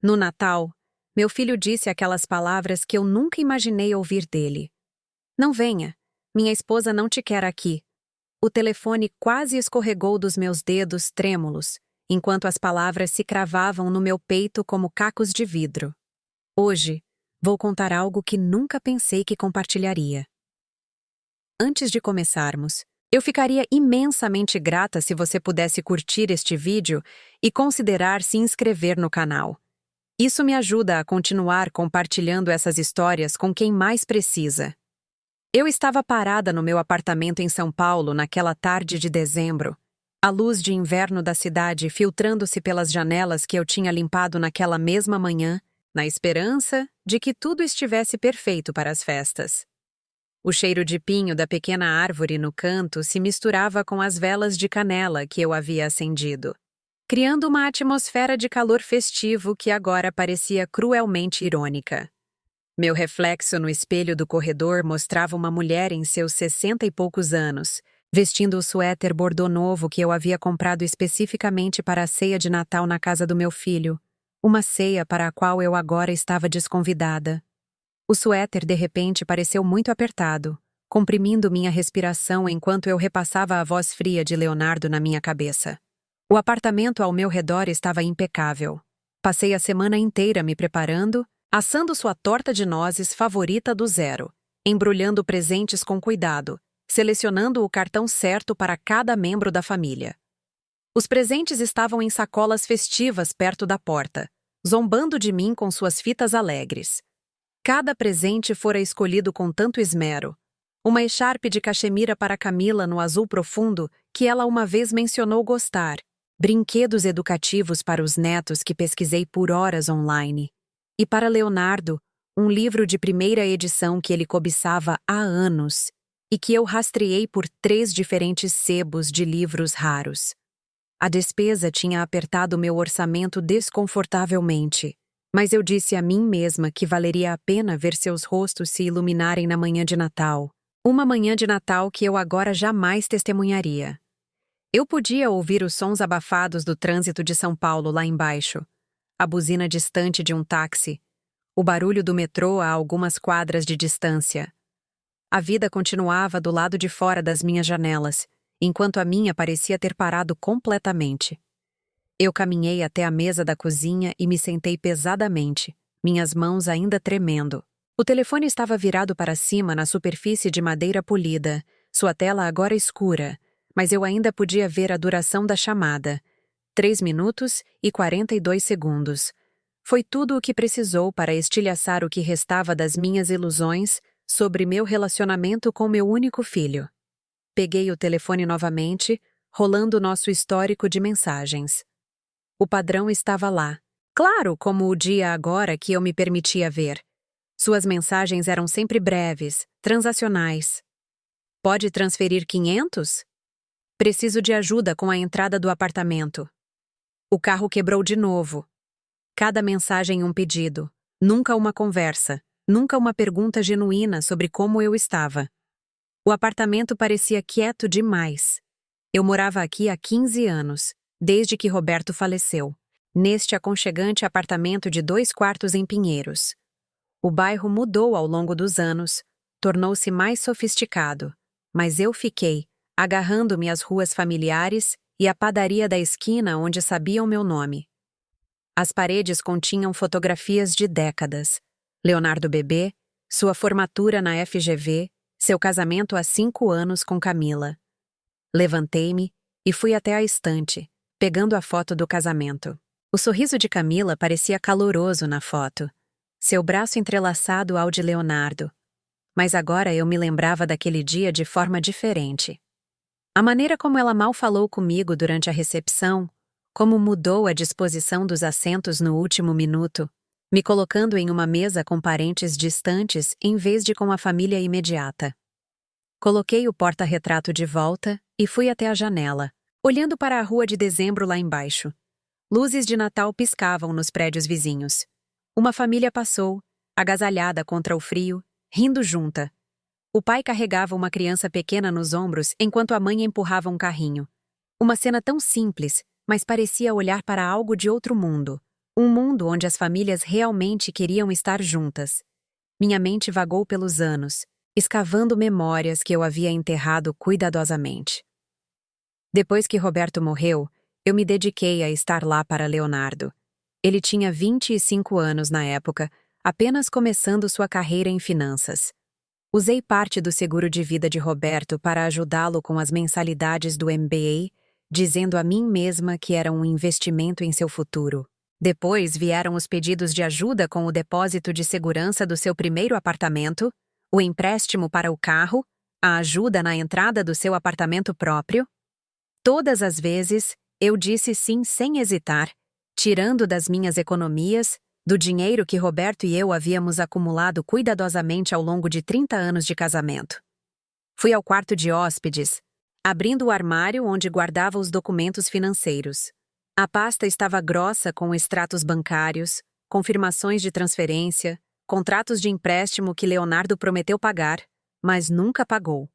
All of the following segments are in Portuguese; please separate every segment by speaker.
Speaker 1: No Natal, meu filho disse aquelas palavras que eu nunca imaginei ouvir dele. Não venha, minha esposa não te quer aqui. O telefone quase escorregou dos meus dedos trêmulos, enquanto as palavras se cravavam no meu peito como cacos de vidro. Hoje, vou contar algo que nunca pensei que compartilharia. Antes de começarmos, eu ficaria imensamente grata se você pudesse curtir este vídeo e considerar se inscrever no canal. Isso me ajuda a continuar compartilhando essas histórias com quem mais precisa. Eu estava parada no meu apartamento em São Paulo naquela tarde de dezembro, a luz de inverno da cidade filtrando-se pelas janelas que eu tinha limpado naquela mesma manhã, na esperança de que tudo estivesse perfeito para as festas. O cheiro de pinho da pequena árvore no canto se misturava com as velas de canela que eu havia acendido, criando uma atmosfera de calor festivo que agora parecia cruelmente irônica. Meu reflexo no espelho do corredor mostrava uma mulher em seus 60 e poucos anos, vestindo o suéter bordô novo que eu havia comprado especificamente para a ceia de Natal na casa do meu filho, uma ceia para a qual eu agora estava desconvidada. O suéter, de repente, pareceu muito apertado, comprimindo minha respiração enquanto eu repassava a voz fria de Leonardo na minha cabeça. O apartamento ao meu redor estava impecável. Passei a semana inteira me preparando, assando sua torta de nozes favorita do zero, embrulhando presentes com cuidado, selecionando o cartão certo para cada membro da família. Os presentes estavam em sacolas festivas perto da porta, zombando de mim com suas fitas alegres. Cada presente fora escolhido com tanto esmero. Uma echarpe de cachemira para Camila no azul profundo que ela uma vez mencionou gostar, brinquedos educativos para os netos que pesquisei por horas online. E para Leonardo, um livro de primeira edição que ele cobiçava há anos e que eu rastreei por 3 diferentes sebos de livros raros. A despesa tinha apertado meu orçamento desconfortavelmente, mas eu disse a mim mesma que valeria a pena ver seus rostos se iluminarem na manhã de Natal. Uma manhã de Natal que eu agora jamais testemunharia. Eu podia ouvir os sons abafados do trânsito de São Paulo lá embaixo, a buzina distante de um táxi, o barulho do metrô a algumas quadras de distância. A vida continuava do lado de fora das minhas janelas, enquanto a minha parecia ter parado completamente. Eu caminhei até a mesa da cozinha e me sentei pesadamente, minhas mãos ainda tremendo. O telefone estava virado para cima na superfície de madeira polida, sua tela agora escura, mas eu ainda podia ver a duração da chamada. 3 minutos e 42 segundos. Foi tudo o que precisou para estilhaçar o que restava das minhas ilusões sobre meu relacionamento com meu único filho. Peguei o telefone novamente, rolando nosso histórico de mensagens. O padrão estava lá, claro como o dia agora que eu me permitia ver. Suas mensagens eram sempre breves, transacionais. Pode transferir 500? Preciso de ajuda com a entrada do apartamento. O carro quebrou de novo. Cada mensagem um pedido, nunca uma conversa, nunca uma pergunta genuína sobre como eu estava. O apartamento parecia quieto demais. Eu morava aqui há 15 anos, desde que Roberto faleceu, neste aconchegante apartamento de 2 quartos em Pinheiros. O bairro mudou ao longo dos anos, tornou-se mais sofisticado, mas eu fiquei, agarrando-me às ruas familiares e à padaria da esquina onde sabiam meu nome. As paredes continham fotografias de décadas. Leonardo bebê, sua formatura na FGV, seu casamento há 5 anos com Camila. Levantei-me e fui até a estante, pegando a foto do casamento. O sorriso de Camila parecia caloroso na foto, seu braço entrelaçado ao de Leonardo. Mas agora eu me lembrava daquele dia de forma diferente. A maneira como ela mal falou comigo durante a recepção, como mudou a disposição dos assentos no último minuto, me colocando em uma mesa com parentes distantes em vez de com a família imediata. Coloquei o porta-retrato de volta e fui até a janela, olhando para a rua de dezembro lá embaixo. Luzes de Natal piscavam nos prédios vizinhos. Uma família passou, agasalhada contra o frio, rindo junta. O pai carregava uma criança pequena nos ombros enquanto a mãe empurrava um carrinho. Uma cena tão simples, mas parecia olhar para algo de outro mundo. Um mundo onde as famílias realmente queriam estar juntas. Minha mente vagou pelos anos, escavando memórias que eu havia enterrado cuidadosamente. Depois que Roberto morreu, eu me dediquei a estar lá para Leonardo. Ele tinha 25 anos na época, apenas começando sua carreira em finanças. Usei parte do seguro de vida de Roberto para ajudá-lo com as mensalidades do MBA, dizendo a mim mesma que era um investimento em seu futuro. Depois vieram os pedidos de ajuda com o depósito de segurança do seu primeiro apartamento, o empréstimo para o carro, a ajuda na entrada do seu apartamento próprio. Todas as vezes, eu disse sim sem hesitar, tirando das minhas economias, do dinheiro que Roberto e eu havíamos acumulado cuidadosamente ao longo de 30 anos de casamento. Fui ao quarto de hóspedes, abrindo o armário onde guardava os documentos financeiros. A pasta estava grossa com extratos bancários, confirmações de transferência, contratos de empréstimo que Leonardo prometeu pagar, mas nunca pagou.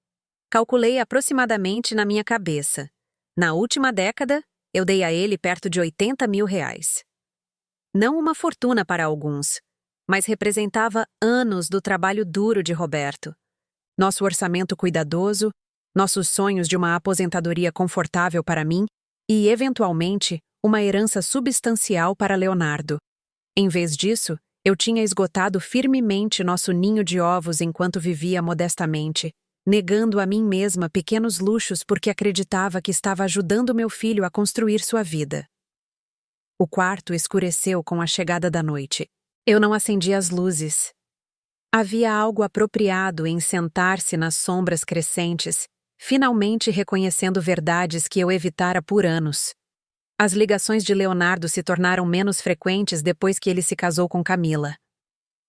Speaker 1: Calculei aproximadamente na minha cabeça. Na última década, eu dei a ele perto de R$80 mil. Não uma fortuna para alguns, mas representava anos do trabalho duro de Roberto. Nosso orçamento cuidadoso, nossos sonhos de uma aposentadoria confortável para mim e, eventualmente, uma herança substancial para Leonardo. Em vez disso, eu tinha esgotado firmemente nosso ninho de ovos enquanto vivia modestamente, negando a mim mesma pequenos luxos porque acreditava que estava ajudando meu filho a construir sua vida. O quarto escureceu com a chegada da noite. Eu não acendi as luzes. Havia algo apropriado em sentar-se nas sombras crescentes, finalmente reconhecendo verdades que eu evitara por anos. As ligações de Leonardo se tornaram menos frequentes depois que ele se casou com Camila.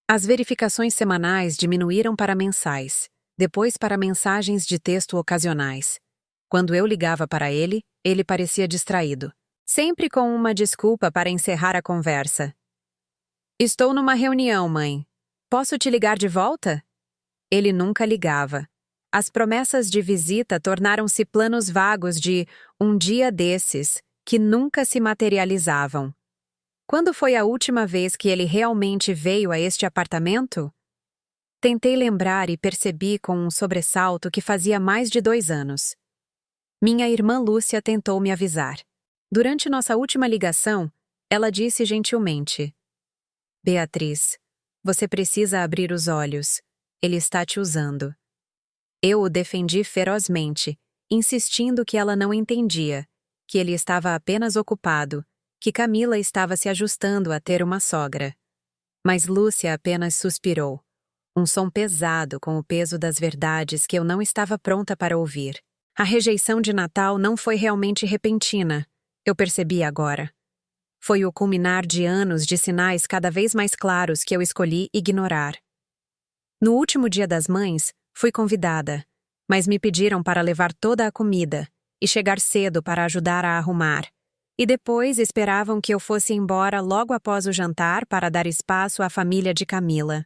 Speaker 1: As verificações semanais diminuíram para mensais, depois para mensagens de texto ocasionais. Quando eu ligava para ele, ele parecia distraído, sempre com uma desculpa para encerrar a conversa. "Estou numa reunião, mãe. Posso te ligar de volta?" Ele nunca ligava. As promessas de visita tornaram-se planos vagos de um dia desses, que nunca se materializavam. Quando foi a última vez que ele realmente veio a este apartamento? Tentei lembrar e percebi com um sobressalto que fazia mais de 2 anos. Minha irmã Lúcia tentou me avisar. Durante nossa última ligação, ela disse gentilmente: "Beatriz, você precisa abrir os olhos. Ele está te usando." Eu o defendi ferozmente, insistindo que ela não entendia, que ele estava apenas ocupado, que Camila estava se ajustando a ter uma sogra. Mas Lúcia apenas suspirou, um som pesado com o peso das verdades que eu não estava pronta para ouvir. A rejeição de Natal não foi realmente repentina, eu percebi agora. Foi o culminar de anos de sinais cada vez mais claros que eu escolhi ignorar. No último Dia das Mães, fui convidada, mas me pediram para levar toda a comida e chegar cedo para ajudar a arrumar, e depois esperavam que eu fosse embora logo após o jantar para dar espaço à família de Camila.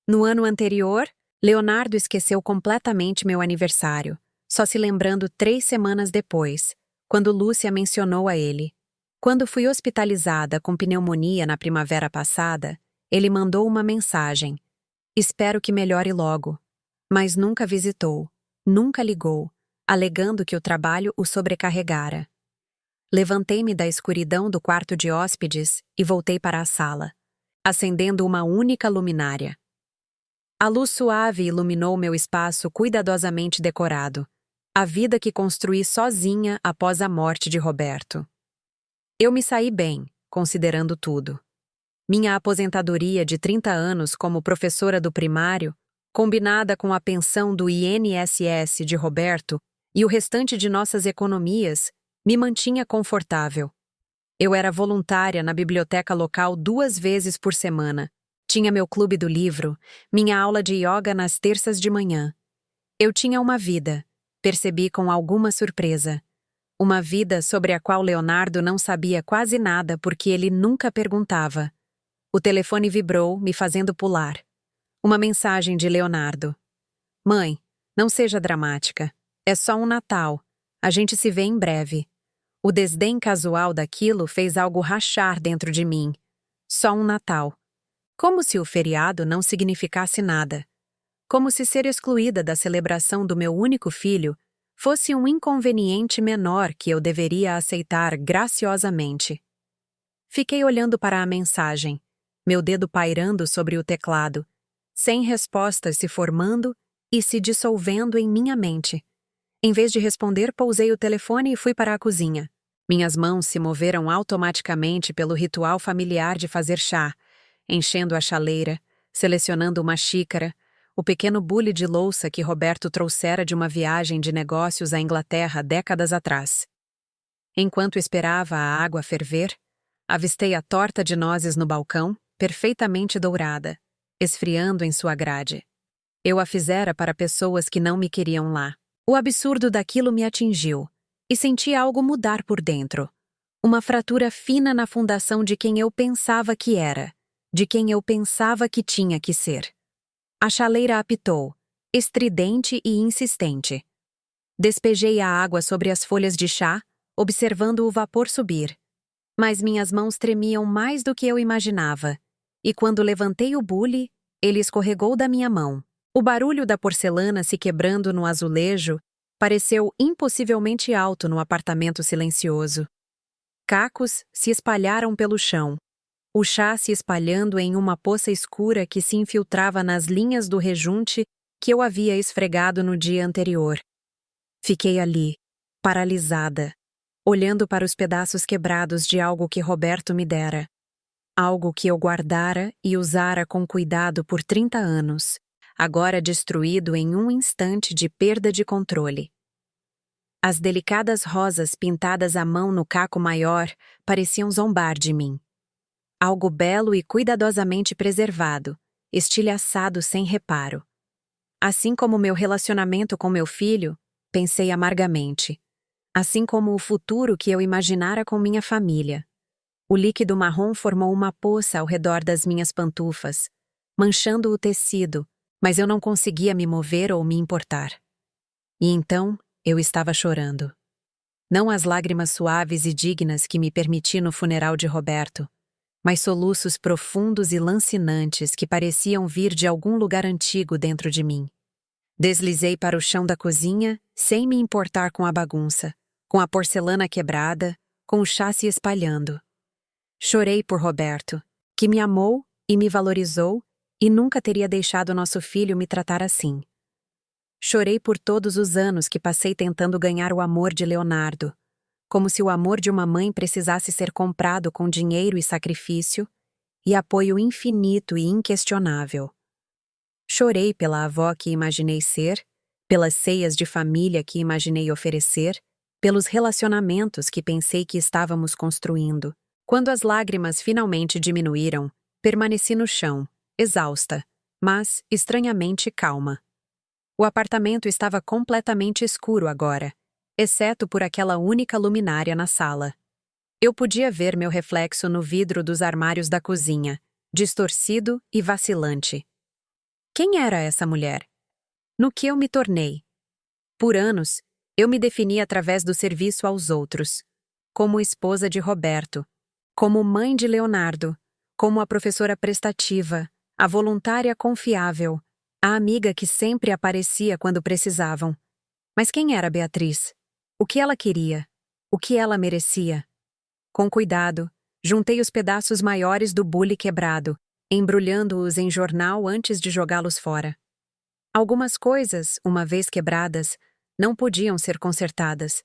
Speaker 1: No ano anterior, Leonardo esqueceu completamente meu aniversário, só se lembrando 3 semanas depois, quando Lúcia mencionou a ele. Quando fui hospitalizada com pneumonia na primavera passada, ele mandou uma mensagem: "Espero que melhore logo." Mas nunca visitou, nunca ligou, alegando que o trabalho o sobrecarregara. Levantei-me da escuridão do quarto de hóspedes e voltei para a sala, acendendo uma única luminária. A luz suave iluminou meu espaço cuidadosamente decorado, a vida que construí sozinha após a morte de Roberto. Eu me saí bem, considerando tudo. Minha aposentadoria de 30 anos como professora do primário, combinada com a pensão do INSS de Roberto e o restante de nossas economias, me mantinha confortável. Eu era voluntária na biblioteca local 2 vezes por semana. Tinha meu clube do livro, minha aula de yoga nas terças de manhã. Eu tinha uma vida, percebi com alguma surpresa. Uma vida sobre a qual Leonardo não sabia quase nada porque ele nunca perguntava. O telefone vibrou, me fazendo pular. Uma mensagem de Leonardo: "Mãe, não seja dramática. É só um Natal. A gente se vê em breve." O desdém casual daquilo fez algo rachar dentro de mim. Só um Natal. Como se o feriado não significasse nada. Como se ser excluída da celebração do meu único filho fosse um inconveniente menor que eu deveria aceitar graciosamente. Fiquei olhando para a mensagem, meu dedo pairando sobre o teclado, sem respostas se formando e se dissolvendo em minha mente. Em vez de responder, pousei o telefone e fui para a cozinha. Minhas mãos se moveram automaticamente pelo ritual familiar de fazer chá, enchendo a chaleira, selecionando uma xícara, o pequeno bule de louça que Roberto trouxera de uma viagem de negócios à Inglaterra décadas atrás. Enquanto esperava a água ferver, avistei a torta de nozes no balcão, perfeitamente dourada, esfriando em sua grade. Eu a fizera para pessoas que não me queriam lá. O absurdo daquilo me atingiu, e senti algo mudar por dentro. Uma fratura fina na fundação de quem eu pensava que era, de quem eu pensava que tinha que ser. A chaleira apitou, estridente e insistente. Despejei a água sobre as folhas de chá, observando o vapor subir. Mas minhas mãos tremiam mais do que eu imaginava, e quando levantei o bule, ele escorregou da minha mão. O barulho da porcelana se quebrando no azulejo pareceu impossivelmente alto no apartamento silencioso. Cacos se espalharam pelo chão, o chá se espalhando em uma poça escura que se infiltrava nas linhas do rejunte que eu havia esfregado no dia anterior. Fiquei ali, paralisada, olhando para os pedaços quebrados de algo que Roberto me dera. Algo que eu guardara e usara com cuidado por 30 anos, agora destruído em um instante de perda de controle. As delicadas rosas pintadas à mão no caco maior pareciam zombar de mim. Algo belo e cuidadosamente preservado, estilhaçado sem reparo. Assim como meu relacionamento com meu filho, pensei amargamente. Assim como o futuro que eu imaginara com minha família. O líquido marrom formou uma poça ao redor das minhas pantufas, manchando o tecido, mas eu não conseguia me mover ou me importar. E então, eu estava chorando. Não as lágrimas suaves e dignas que me permiti no funeral de Roberto, mas soluços profundos e lancinantes que pareciam vir de algum lugar antigo dentro de mim. Deslizei para o chão da cozinha, sem me importar com a bagunça, com a porcelana quebrada, com o chá se espalhando. Chorei por Roberto, que me amou e me valorizou e nunca teria deixado nosso filho me tratar assim. Chorei por todos os anos que passei tentando ganhar o amor de Leonardo, como se o amor de uma mãe precisasse ser comprado com dinheiro e sacrifício, e apoio infinito e inquestionável. Chorei pela avó que imaginei ser, pelas ceias de família que imaginei oferecer, pelos relacionamentos que pensei que estávamos construindo. Quando as lágrimas finalmente diminuíram, permaneci no chão, exausta, mas estranhamente calma. O apartamento estava completamente escuro agora, exceto por aquela única luminária na sala. Eu podia ver meu reflexo no vidro dos armários da cozinha, distorcido e vacilante. Quem era essa mulher? No que eu me tornei? Por anos, eu me defini através do serviço aos outros, como esposa de Roberto, como mãe de Leonardo, como a professora prestativa, a voluntária confiável, a amiga que sempre aparecia quando precisavam. Mas quem era Beatriz? O que ela queria? O que ela merecia? Com cuidado, juntei os pedaços maiores do bule quebrado, embrulhando-os em jornal antes de jogá-los fora. Algumas coisas, uma vez quebradas, não podiam ser consertadas.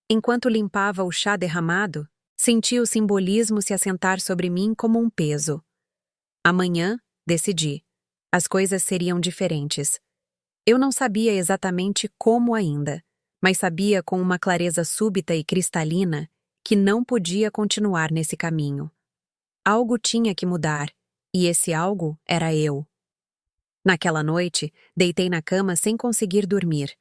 Speaker 1: Enquanto limpava o chá derramado, senti o simbolismo se assentar sobre mim como um peso. Amanhã, decidi. As coisas seriam diferentes. Eu não sabia exatamente como ainda, mas sabia com uma clareza súbita e cristalina que não podia continuar nesse caminho. Algo tinha que mudar, e esse algo era eu. Naquela noite, deitei na cama sem conseguir dormir,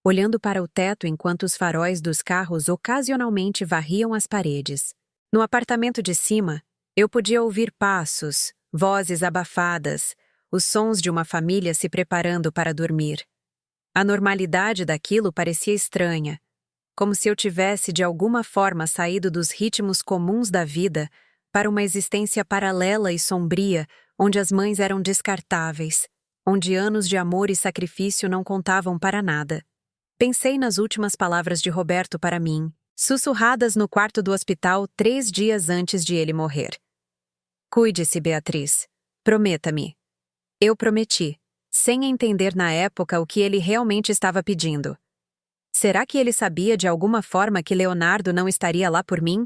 Speaker 1: olhando para o teto enquanto os faróis dos carros ocasionalmente varriam as paredes. No apartamento de cima, eu podia ouvir passos, vozes abafadas, os sons de uma família se preparando para dormir. A normalidade daquilo parecia estranha, como se eu tivesse de alguma forma saído dos ritmos comuns da vida para uma existência paralela e sombria, onde as mães eram descartáveis, onde anos de amor e sacrifício não contavam para nada. Pensei nas últimas palavras de Roberto para mim, sussurradas no quarto do hospital 3 dias antes de ele morrer. Cuide-se, Beatriz. Prometa-me. Eu prometi, sem entender na época o que ele realmente estava pedindo. Será que ele sabia de alguma forma que Leonardo não estaria lá por mim?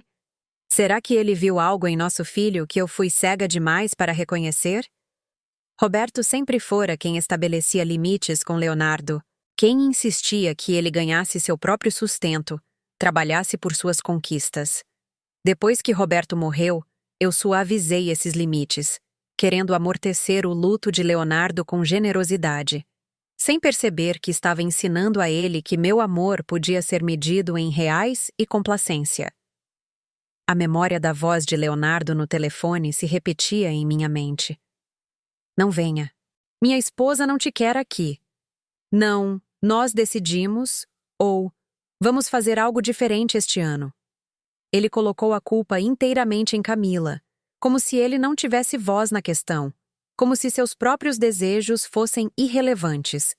Speaker 1: Será que ele viu algo em nosso filho que eu fui cega demais para reconhecer? Roberto sempre fora quem estabelecia limites com Leonardo, quem insistia que ele ganhasse seu próprio sustento, trabalhasse por suas conquistas. Depois que Roberto morreu, eu suavizei esses limites, querendo amortecer o luto de Leonardo com generosidade, sem perceber que estava ensinando a ele que meu amor podia ser medido em reais e complacência. A memória da voz de Leonardo no telefone se repetia em minha mente. Não venha. Minha esposa não te quer aqui. Não, nós decidimos, ou vamos fazer algo diferente este ano. Ele colocou a culpa inteiramente em Camila, como se ele não tivesse voz na questão, como se seus próprios desejos fossem irrelevantes.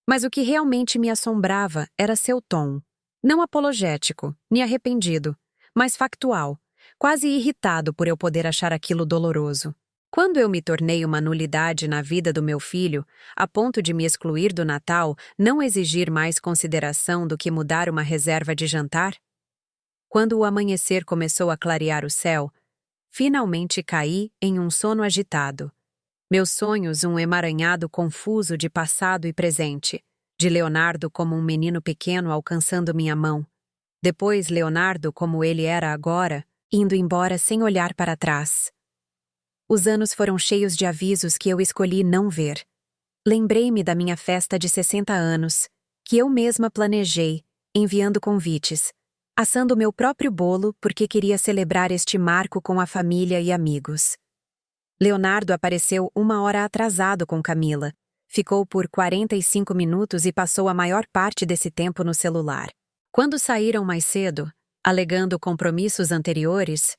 Speaker 1: Mas o que realmente me assombrava era seu tom, não apologético, nem arrependido, mas factual, quase irritado por eu poder achar aquilo doloroso. Quando eu me tornei uma nulidade na vida do meu filho, a ponto de me excluir do Natal, não exigir mais consideração do que mudar uma reserva de jantar? Quando o amanhecer começou a clarear o céu, finalmente caí em um sono agitado. Meus sonhos um emaranhado confuso de passado e presente, de Leonardo como um menino pequeno alcançando minha mão. Depois Leonardo como ele era agora, indo embora sem olhar para trás. Os anos foram cheios de avisos que eu escolhi não ver. Lembrei-me da minha festa de 60 anos, que eu mesma planejei, enviando convites, assando meu próprio bolo porque queria celebrar este marco com a família e amigos. Leonardo apareceu 1 hora atrasado com Camila, ficou por 45 minutos e passou a maior parte desse tempo no celular. Quando saíram mais cedo, alegando compromissos anteriores,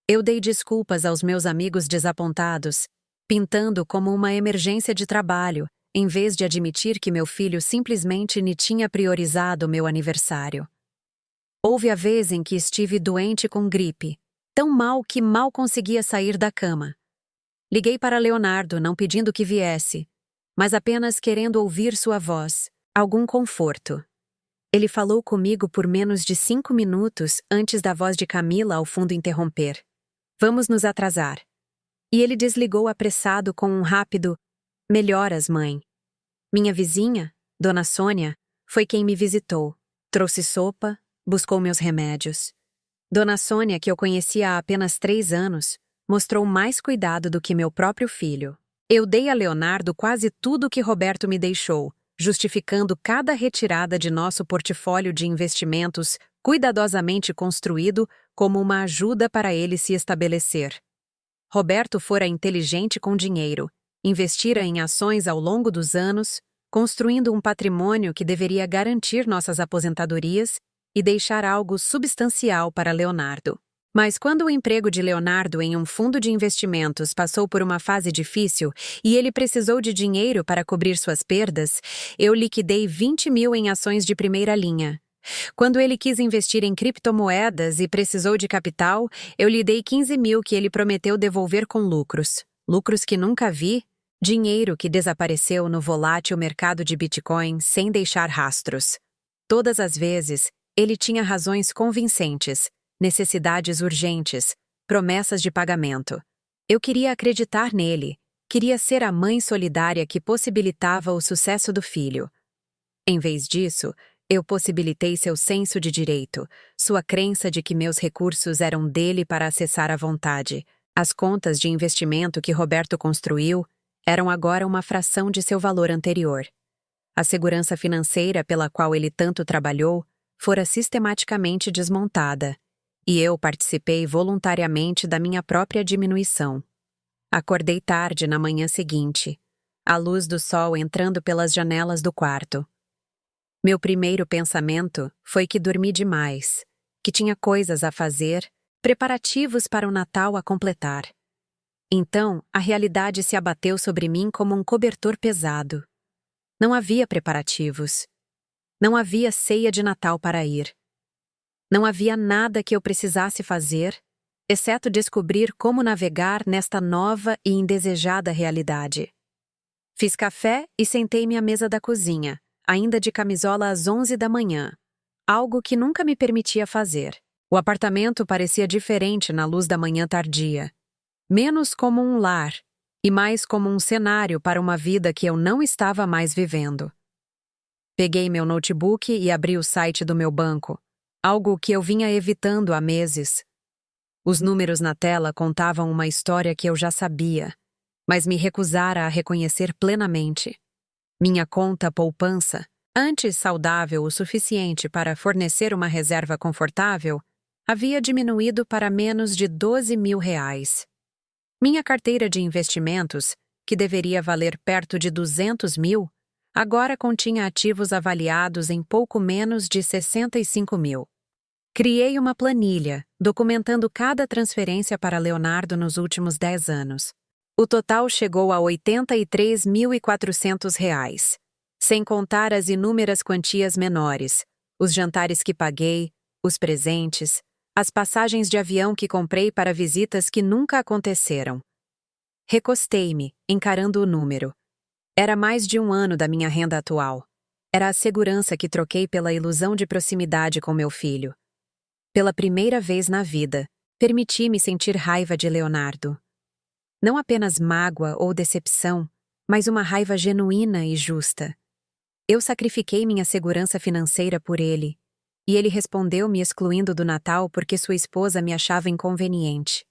Speaker 1: eu dei desculpas aos meus amigos desapontados, pintando como uma emergência de trabalho, em vez de admitir que meu filho simplesmente me tinha priorizado meu aniversário. Houve a vez em que estive doente com gripe, tão mal que mal conseguia sair da cama. Liguei para Leonardo, não pedindo que viesse, mas apenas querendo ouvir sua voz, algum conforto. Ele falou comigo por menos de 5 minutos antes da voz de Camila ao fundo interromper. Vamos nos atrasar. E ele desligou apressado com um rápido melhoras, mãe. Minha vizinha, Dona Sônia, foi quem me visitou. Trouxe sopa, buscou meus remédios. Dona Sônia, que eu conhecia há apenas 3 anos, mostrou mais cuidado do que meu próprio filho. Eu dei a Leonardo quase tudo o que Roberto me deixou, justificando cada retirada de nosso portfólio de investimentos cuidadosamente construído como uma ajuda para ele se estabelecer. Roberto fora inteligente com dinheiro, investira em ações ao longo dos anos, construindo um patrimônio que deveria garantir nossas aposentadorias e deixar algo substancial para Leonardo. Mas quando o emprego de Leonardo em um fundo de investimentos passou por uma fase difícil e ele precisou de dinheiro para cobrir suas perdas, eu liquidei 20 mil em ações de primeira linha. Quando ele quis investir em criptomoedas e precisou de capital, eu lhe dei 15 mil que ele prometeu devolver com lucros. Lucros que nunca vi, dinheiro que desapareceu no volátil mercado de Bitcoin sem deixar rastros. Todas as vezes, ele tinha razões convincentes, necessidades urgentes, promessas de pagamento. Eu queria acreditar nele, queria ser a mãe solidária que possibilitava o sucesso do filho. Em vez disso, eu possibilitei seu senso de direito, sua crença de que meus recursos eram dele para acessar à vontade. As contas de investimento que Roberto construiu eram agora uma fração de seu valor anterior. A segurança financeira pela qual ele tanto trabalhou fora sistematicamente desmontada, e eu participei voluntariamente da minha própria diminuição. Acordei tarde na manhã seguinte, a luz do sol entrando pelas janelas do quarto. Meu primeiro pensamento foi que dormi demais, que tinha coisas a fazer, preparativos para o Natal a completar. Então, a realidade se abateu sobre mim como um cobertor pesado. Não havia preparativos. Não havia ceia de Natal para ir. Não havia nada que eu precisasse fazer, exceto descobrir como navegar nesta nova e indesejada realidade. Fiz café e sentei-me à mesa da cozinha, ainda de camisola às 11 da manhã, algo que nunca me permitia fazer. O apartamento parecia diferente na luz da manhã tardia, menos como um lar e mais como um cenário para uma vida que eu não estava mais vivendo. Peguei meu notebook e abri o site do meu banco, algo que eu vinha evitando há meses. Os números na tela contavam uma história que eu já sabia, mas me recusara a reconhecer plenamente. Minha conta poupança, antes saudável o suficiente para fornecer uma reserva confortável, havia diminuído para menos de R$ 12.000. Minha carteira de investimentos, que deveria valer perto de 200 mil, agora continha ativos avaliados em pouco menos de 65 mil. Criei uma planilha, documentando cada transferência para Leonardo nos últimos 10 anos. O total chegou a R$ 83.400, sem contar as inúmeras quantias menores, os jantares que paguei, os presentes, as passagens de avião que comprei para visitas que nunca aconteceram. Recostei-me, encarando o número. Era mais de um ano da minha renda atual. Era a segurança que troquei pela ilusão de proximidade com meu filho. Pela primeira vez na vida, permiti-me sentir raiva de Leonardo. Não apenas mágoa ou decepção, mas uma raiva genuína e justa. Eu sacrifiquei minha segurança financeira por ele, e ele respondeu me excluindo do Natal porque sua esposa me achava inconveniente.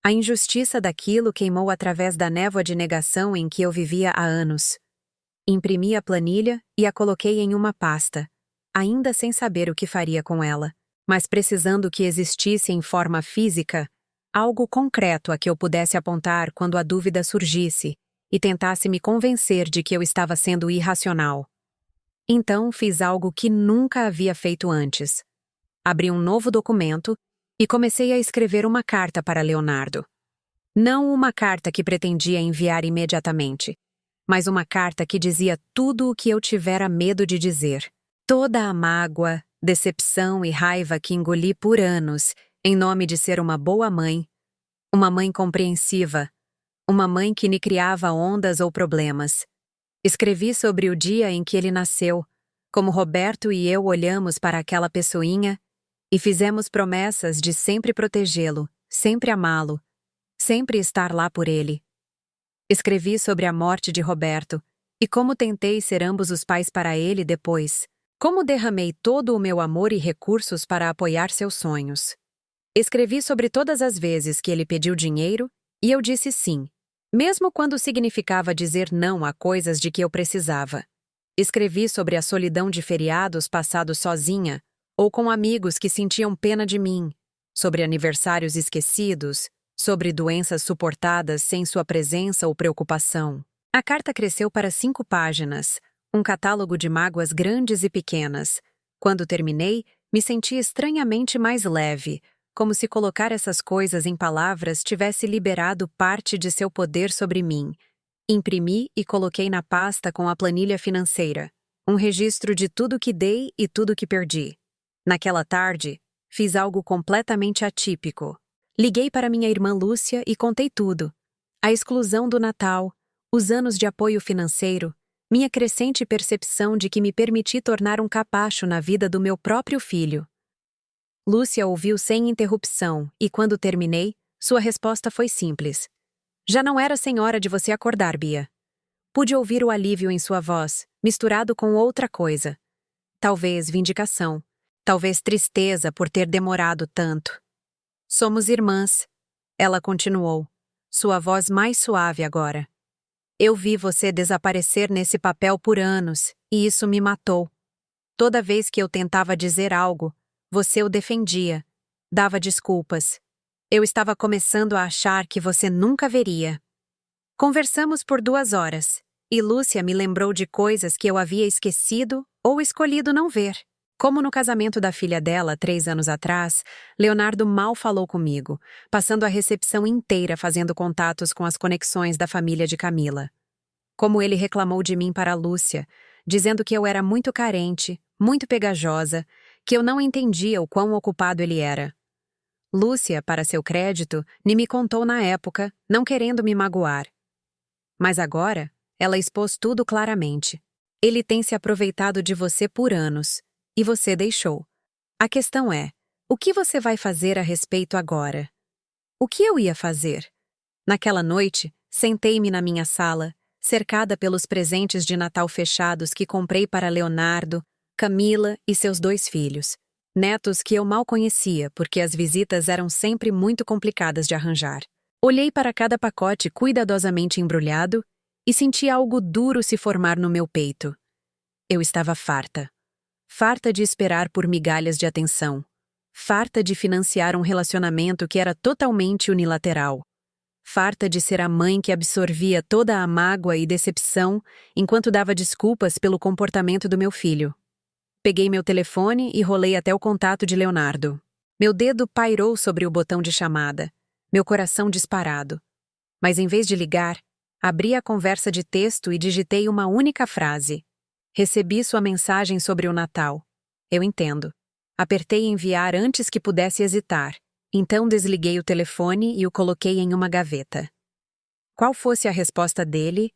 Speaker 1: A injustiça daquilo queimou através da névoa de negação em que eu vivia há anos. Imprimi a planilha e a coloquei em uma pasta, ainda sem saber o que faria com ela, mas precisando que existisse em forma física algo concreto a que eu pudesse apontar quando a dúvida surgisse e tentasse me convencer de que eu estava sendo irracional. Então fiz algo que nunca havia feito antes. Abri um novo documento e comecei a escrever uma carta para Leonardo. Não uma carta que pretendia enviar imediatamente, mas uma carta que dizia tudo o que eu tivera medo de dizer. Toda a mágoa, decepção e raiva que engoli por anos em nome de ser uma boa mãe, uma mãe compreensiva, uma mãe que me criava ondas ou problemas. Escrevi sobre o dia em que ele nasceu, como Roberto e eu olhamos para aquela pessoinha e fizemos promessas de sempre protegê-lo, sempre amá-lo, sempre estar lá por ele. Escrevi sobre a morte de Roberto e como tentei ser ambos os pais para ele depois, como derramei todo o meu amor e recursos para apoiar seus sonhos. Escrevi sobre todas as vezes que ele pediu dinheiro e eu disse sim, mesmo quando significava dizer não a coisas de que eu precisava. Escrevi sobre a solidão de feriados passados sozinha ou com amigos que sentiam pena de mim, sobre aniversários esquecidos, sobre doenças suportadas sem sua presença ou preocupação. A carta cresceu para 5 páginas, um catálogo de mágoas grandes e pequenas. Quando terminei, me senti estranhamente mais leve, como se colocar essas coisas em palavras tivesse liberado parte de seu poder sobre mim. Imprimi e coloquei na pasta com a planilha financeira, um registro de tudo que dei e tudo que perdi. Naquela tarde, fiz algo completamente atípico. Liguei para minha irmã Lúcia e contei tudo. A exclusão do Natal, os anos de apoio financeiro, minha crescente percepção de que me permiti tornar um capacho na vida do meu próprio filho. Lúcia ouviu sem interrupção e, quando terminei, sua resposta foi simples. Já não era sem hora de você acordar, Bia. Pude ouvir o alívio em sua voz, misturado com outra coisa. Talvez vindicação. Talvez tristeza por ter demorado tanto. Somos irmãs, ela continuou, sua voz mais suave agora. Eu vi você desaparecer nesse papel por anos, e isso me matou. Toda vez que eu tentava dizer algo, você o defendia, dava desculpas. Eu estava começando a achar que você nunca veria. Conversamos por 2 horas, e Lúcia me lembrou de coisas que eu havia esquecido ou escolhido não ver. Como no casamento da filha dela, 3 anos atrás, Leonardo mal falou comigo, passando a recepção inteira fazendo contatos com as conexões da família de Camila. Como ele reclamou de mim para a Lúcia, dizendo que eu era muito carente, muito pegajosa, que eu não entendia o quão ocupado ele era. Lúcia, para seu crédito, nem me contou na época, não querendo me magoar. Mas agora, ela expôs tudo claramente. Ele tem se aproveitado de você por anos. E você deixou. A questão é, o que você vai fazer a respeito agora? O que eu ia fazer? Naquela noite, sentei-me na minha sala, cercada pelos presentes de Natal fechados que comprei para Leonardo, Camila e seus 2 filhos. Netos que eu mal conhecia, porque as visitas eram sempre muito complicadas de arranjar. Olhei para cada pacote cuidadosamente embrulhado e senti algo duro se formar no meu peito. Eu estava farta. Farta de esperar por migalhas de atenção. Farta de financiar um relacionamento que era totalmente unilateral. Farta de ser a mãe que absorvia toda a mágoa e decepção enquanto dava desculpas pelo comportamento do meu filho. Peguei meu telefone e rolei até o contato de Leonardo. Meu dedo pairou sobre o botão de chamada, meu coração disparado. Mas em vez de ligar, abri a conversa de texto e digitei uma única frase. Recebi sua mensagem sobre o Natal. Eu entendo. Apertei enviar antes que pudesse hesitar. Então desliguei o telefone e o coloquei em uma gaveta. Qual fosse a resposta dele,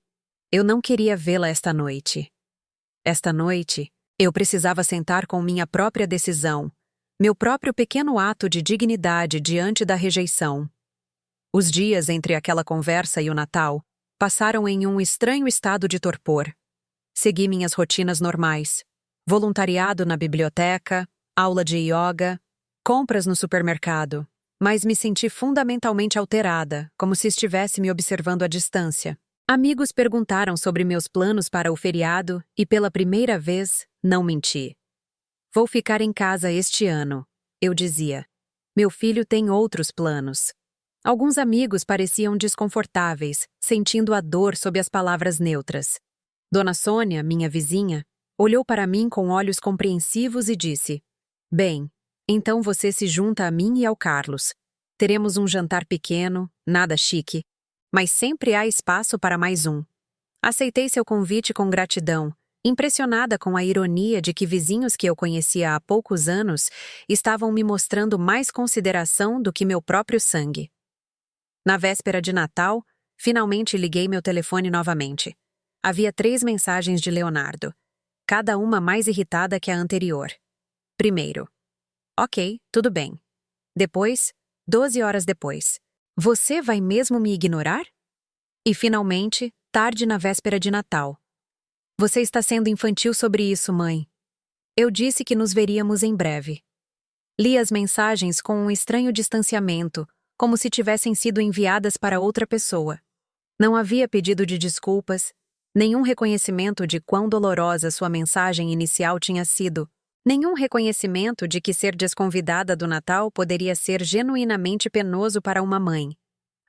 Speaker 1: eu não queria vê-la esta noite. Esta noite, eu precisava sentar com minha própria decisão, meu próprio pequeno ato de dignidade diante da rejeição. Os dias entre aquela conversa e o Natal passaram em um estranho estado de torpor. Segui minhas rotinas normais. Voluntariado na biblioteca, aula de yoga, compras no supermercado. Mas me senti fundamentalmente alterada, como se estivesse me observando à distância. Amigos perguntaram sobre meus planos para o feriado e, pela primeira vez, não menti. Vou ficar em casa este ano, eu dizia. Meu filho tem outros planos. Alguns amigos pareciam desconfortáveis, sentindo a dor sob as palavras neutras. Dona Sônia, minha vizinha, olhou para mim com olhos compreensivos e disse: Bem, então você se junta a mim e ao Carlos. Teremos um jantar pequeno, nada chique, mas sempre há espaço para mais um. Aceitei seu convite com gratidão, impressionada com a ironia de que vizinhos que eu conhecia há poucos anos estavam me mostrando mais consideração do que meu próprio sangue. Na véspera de Natal, finalmente liguei meu telefone novamente. Havia 3 mensagens de Leonardo, cada uma mais irritada que a anterior. Primeiro: Ok, tudo bem. Depois, 12 horas depois: Você vai mesmo me ignorar? E finalmente, tarde na véspera de Natal: Você está sendo infantil sobre isso, mãe. Eu disse que nos veríamos em breve. Li as mensagens com um estranho distanciamento, como se tivessem sido enviadas para outra pessoa. Não havia pedido de desculpas, nenhum reconhecimento de quão dolorosa sua mensagem inicial tinha sido, nenhum reconhecimento de que ser desconvidada do Natal poderia ser genuinamente penoso para uma mãe.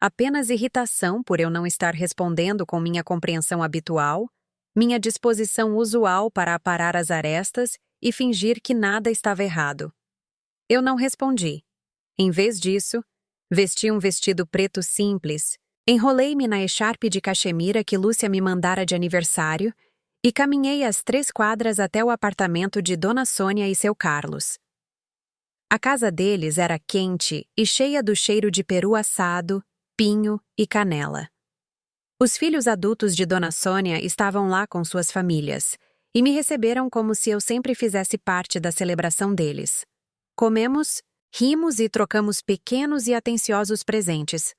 Speaker 1: Apenas irritação por eu não estar respondendo com minha compreensão habitual, minha disposição usual para aparar as arestas e fingir que nada estava errado. Eu não respondi. Em vez disso, vesti um vestido preto simples, enrolei-me na echarpe de cachemira que Lúcia me mandara de aniversário e caminhei as 3 quadras até o apartamento de Dona Sônia e seu Carlos. A casa deles era quente e cheia do cheiro de peru assado, pinho e canela. Os filhos adultos de Dona Sônia estavam lá com suas famílias e me receberam como se eu sempre fizesse parte da celebração deles. Comemos, rimos e trocamos pequenos e atenciosos presentes.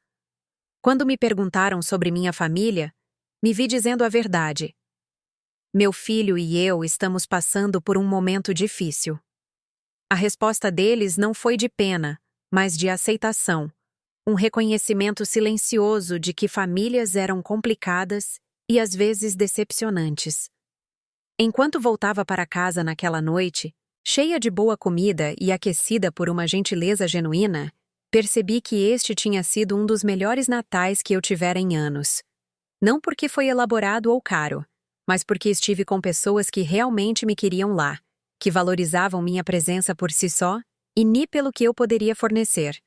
Speaker 1: Quando me perguntaram sobre minha família, me vi dizendo a verdade. Meu filho e eu estamos passando por um momento difícil. A resposta deles não foi de pena, mas de aceitação, um reconhecimento silencioso de que famílias eram complicadas e às vezes decepcionantes. Enquanto voltava para casa naquela noite, cheia de boa comida e aquecida por uma gentileza genuína, percebi que este tinha sido um dos melhores natais que eu tivera em anos. Não porque foi elaborado ou caro, mas porque estive com pessoas que realmente me queriam lá, que valorizavam minha presença por si só e nem pelo que eu poderia fornecer.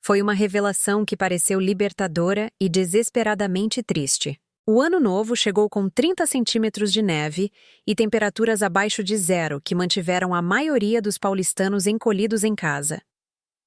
Speaker 1: Foi uma revelação que pareceu libertadora e desesperadamente triste. O ano novo chegou com 30 centímetros de neve e temperaturas abaixo de zero que mantiveram a maioria dos paulistanos encolhidos em casa.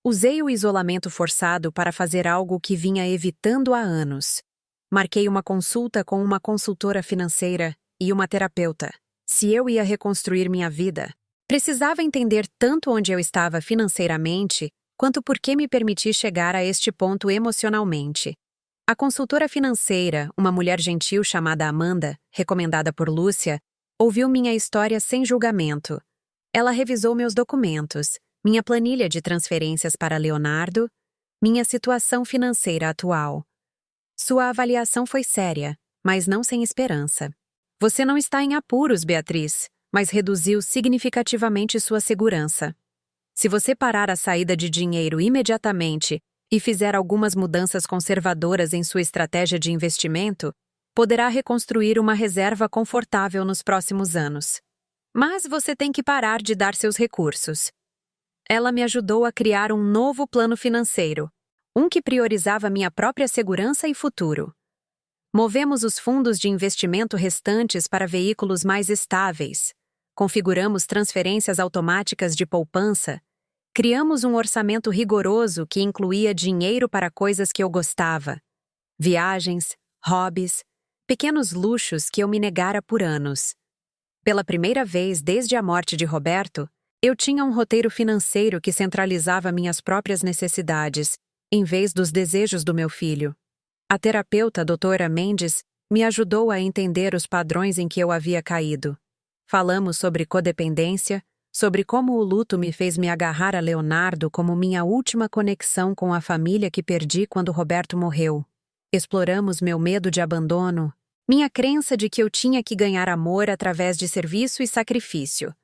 Speaker 1: Usei o isolamento forçado para fazer algo que vinha evitando há anos. Marquei uma consulta com uma consultora financeira e uma terapeuta. Se eu ia reconstruir minha vida, precisava entender tanto onde eu estava financeiramente, quanto por que me permiti chegar a este ponto emocionalmente. A consultora financeira, uma mulher gentil chamada Amanda, recomendada por Lúcia, ouviu minha história sem julgamento. Ela revisou meus documentos, minha planilha de transferências para Leonardo, minha situação financeira atual. Sua avaliação foi séria, mas não sem esperança. Você não está em apuros, Beatriz, mas reduziu significativamente sua segurança. Se você parar a saída de dinheiro imediatamente e fizer algumas mudanças conservadoras em sua estratégia de investimento, poderá reconstruir uma reserva confortável nos próximos anos. Mas você tem que parar de dar seus recursos. Ela me ajudou a criar um novo plano financeiro, um que priorizava minha própria segurança e futuro. Movemos os fundos de investimento restantes para veículos mais estáveis. Configuramos transferências automáticas de poupança. Criamos um orçamento rigoroso que incluía dinheiro para coisas que eu gostava. Viagens, hobbies, pequenos luxos que eu me negara por anos. Pela primeira vez desde a morte de Roberto, eu tinha um roteiro financeiro que centralizava minhas próprias necessidades, em vez dos desejos do meu filho. A terapeuta, doutora Mendes, me ajudou a entender os padrões em que eu havia caído. Falamos sobre codependência, sobre como o luto me fez me agarrar a Leonardo como minha última conexão com a família que perdi quando Roberto morreu. Exploramos meu medo de abandono, minha crença de que eu tinha que ganhar amor através de serviço e sacrifício.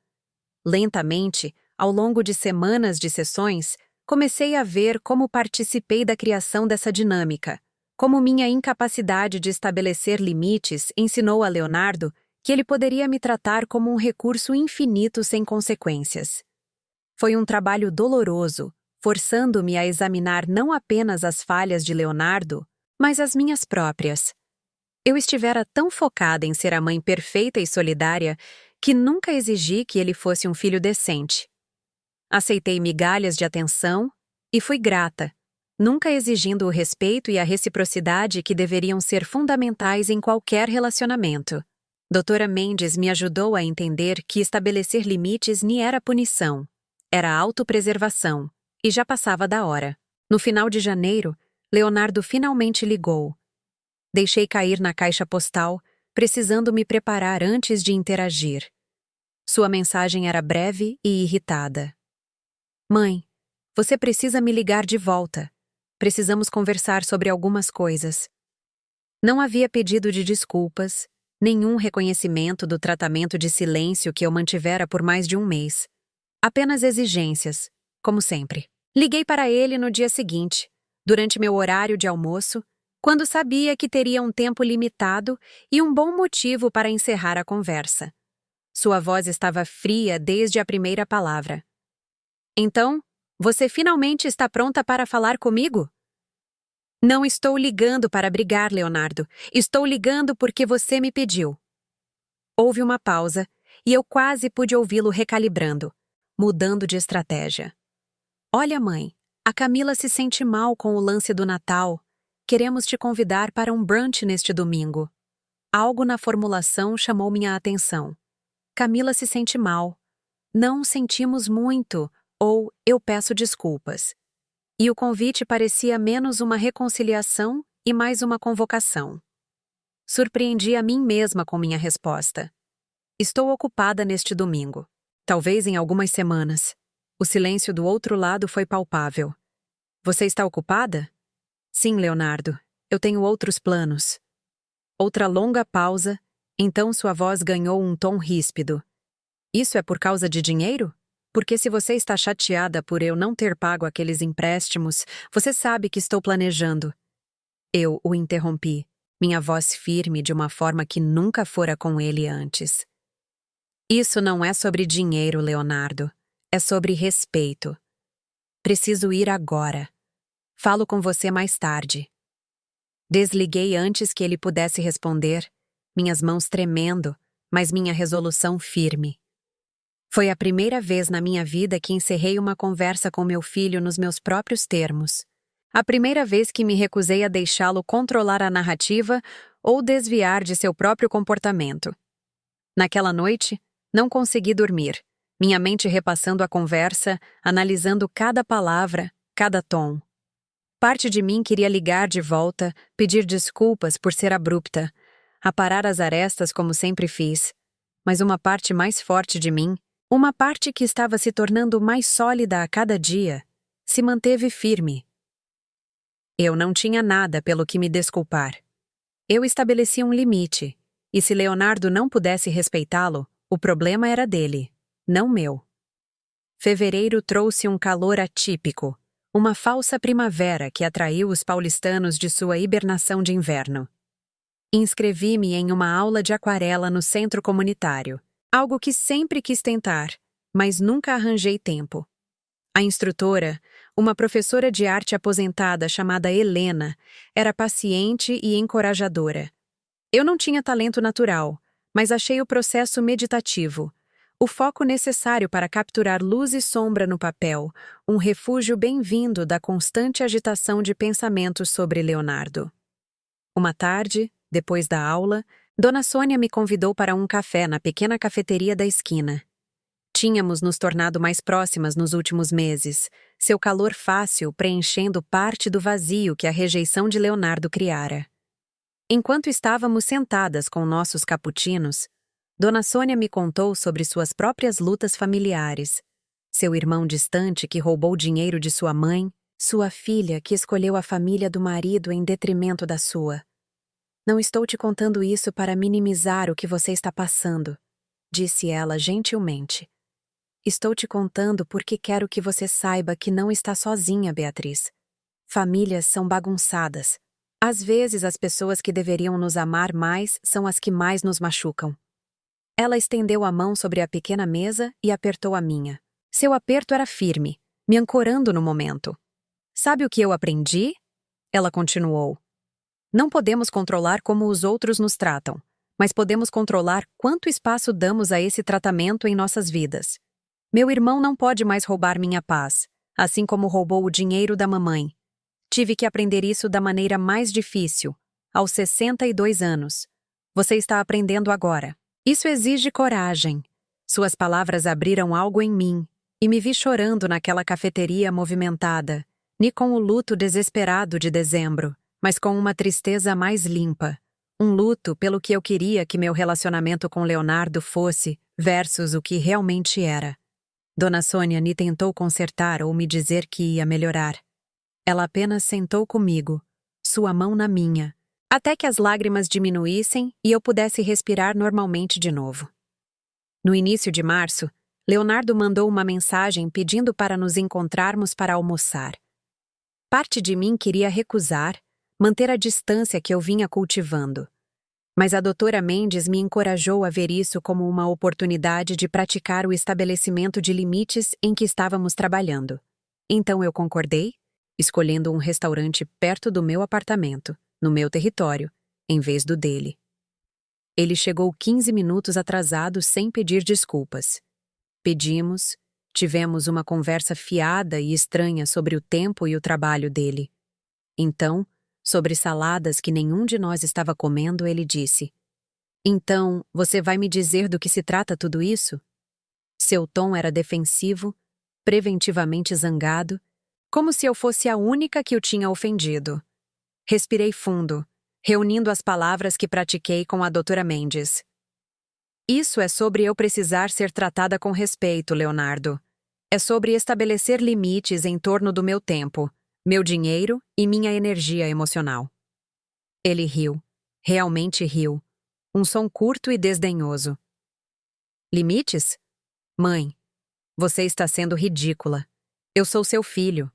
Speaker 1: Lentamente, ao longo de semanas de sessões, comecei a ver como participei da criação dessa dinâmica, como minha incapacidade de estabelecer limites ensinou a Leonardo que ele poderia me tratar como um recurso infinito sem consequências. Foi um trabalho doloroso, forçando-me a examinar não apenas as falhas de Leonardo, mas as minhas próprias. Eu estivera tão focada em ser a mãe perfeita e solidária que nunca exigi que ele fosse um filho decente. Aceitei migalhas de atenção e fui grata, nunca exigindo o respeito e a reciprocidade que deveriam ser fundamentais em qualquer relacionamento. Doutora Mendes me ajudou a entender que estabelecer limites nem era punição, era autopreservação, e já passava da hora. No final de janeiro, Leonardo finalmente ligou. Deixei cair na caixa postal, precisando me preparar antes de interagir. Sua mensagem era breve e irritada. Mãe, você precisa me ligar de volta. Precisamos conversar sobre algumas coisas. Não havia pedido de desculpas, nenhum reconhecimento do tratamento de silêncio que eu mantivera por mais de um mês. Apenas exigências, como sempre. Liguei para ele no dia seguinte, durante meu horário de almoço, quando sabia que teria um tempo limitado e um bom motivo para encerrar a conversa. Sua voz estava fria desde a primeira palavra. Então, você finalmente está pronta para falar comigo? Não estou ligando para brigar, Leonardo. Estou ligando porque você me pediu. Houve uma pausa e eu quase pude ouvi-lo recalibrando, mudando de estratégia. Olha, mãe, a Camila se sente mal com o lance do Natal. Queremos te convidar para um brunch neste domingo. Algo na formulação chamou minha atenção. Camila se sente mal. Não sentimos muito, ou eu peço desculpas. E o convite parecia menos uma reconciliação e mais uma convocação. Surpreendi a mim mesma com minha resposta. Estou ocupada neste domingo. Talvez em algumas semanas. O silêncio do outro lado foi palpável. Você está ocupada? Sim, Leonardo. Eu tenho outros planos. Outra longa pausa, então sua voz ganhou um tom ríspido. Isso é por causa de dinheiro? Porque se você está chateada por eu não ter pago aqueles empréstimos, você sabe que estou planejando. Eu o interrompi. minha voz firme de uma forma que nunca fora com ele antes. Isso não é sobre dinheiro, Leonardo. É sobre respeito. Preciso ir agora. Falo com você mais tarde. Desliguei antes que ele pudesse responder, minhas mãos tremendo, mas minha resolução firme. Foi a primeira vez na minha vida que encerrei uma conversa com meu filho nos meus próprios termos. A primeira vez que me recusei a deixá-lo controlar a narrativa ou desviar de seu próprio comportamento. Naquela noite, não consegui dormir, minha mente repassando a conversa, analisando cada palavra, cada tom. Parte de mim queria ligar de volta, pedir desculpas por ser abrupta, aparar as arestas como sempre fiz. Mas uma parte mais forte de mim, uma parte que estava se tornando mais sólida a cada dia, se manteve firme. Eu não tinha nada pelo que me desculpar. Eu estabeleci um limite, e se Leonardo não pudesse respeitá-lo, o problema era dele, não meu. Fevereiro trouxe um calor atípico, uma falsa primavera que atraiu os paulistanos de sua hibernação de inverno. Inscrevi-me em uma aula de aquarela no centro comunitário, algo que sempre quis tentar, mas nunca arranjei tempo. A instrutora, uma professora de arte aposentada chamada Helena, era paciente e encorajadora. Eu não tinha talento natural, mas achei o processo meditativo, o foco necessário para capturar luz e sombra no papel, um refúgio bem-vindo da constante agitação de pensamentos sobre Leonardo. Uma tarde, depois da aula, Dona Sônia me convidou para um café na pequena cafeteria da esquina. Tínhamos nos tornado mais próximas nos últimos meses, seu calor fácil preenchendo parte do vazio que a rejeição de Leonardo criara. Enquanto estávamos sentadas com nossos cappuccinos, Dona Sônia me contou sobre suas próprias lutas familiares, seu irmão distante que roubou dinheiro de sua mãe, sua filha que escolheu a família do marido em detrimento da sua. Não estou te contando isso para minimizar o que você está passando, disse ela gentilmente. Estou te contando porque quero que você saiba que não está sozinha, Beatriz. Famílias são bagunçadas. Às vezes as pessoas que deveriam nos amar mais são as que mais nos machucam. Ela estendeu a mão sobre a pequena mesa e apertou a minha. Seu aperto era firme, me ancorando no momento. Sabe o que eu aprendi? Ela continuou. Não podemos controlar como os outros nos tratam, mas podemos controlar quanto espaço damos a esse tratamento em nossas vidas. Meu irmão não pode mais roubar minha paz, assim como roubou o dinheiro da mamãe. Tive que aprender isso da maneira mais difícil, aos 62 anos. Você está aprendendo agora. Isso exige coragem. Suas palavras abriram algo em mim, e me vi chorando naquela cafeteria movimentada, nem com o luto desesperado de dezembro, mas com uma tristeza mais limpa. Um luto pelo que eu queria que meu relacionamento com Leonardo fosse, versus o que realmente era. Dona Sônia nem tentou consertar ou me dizer que ia melhorar. Ela apenas sentou comigo, sua mão na minha, até que as lágrimas diminuíssem e eu pudesse respirar normalmente de novo. No início de março, Leonardo mandou uma mensagem pedindo para nos encontrarmos para almoçar. Parte de mim queria recusar, manter a distância que eu vinha cultivando. Mas a doutora Mendes me encorajou a ver isso como uma oportunidade de praticar o estabelecimento de limites em que estávamos trabalhando. Então eu concordei, escolhendo um restaurante perto do meu apartamento, no meu território, em vez do dele. Ele chegou 15 minutos atrasado sem pedir desculpas. Pedimos, tivemos uma conversa fiada e estranha sobre o tempo e o trabalho dele. Então, sobre saladas que nenhum de nós estava comendo, ele disse: "Então, você vai me dizer do que se trata tudo isso?" Seu tom era defensivo, preventivamente zangado, como se eu fosse a única que o tinha ofendido. Respirei fundo, reunindo as palavras que pratiquei com a doutora Mendes. Isso é sobre eu precisar ser tratada com respeito, Leonardo. É sobre estabelecer limites em torno do meu tempo, meu dinheiro e minha energia emocional. Ele riu. Realmente riu. Um som curto e desdenhoso. Limites? Mãe, você está sendo ridícula. Eu sou seu filho.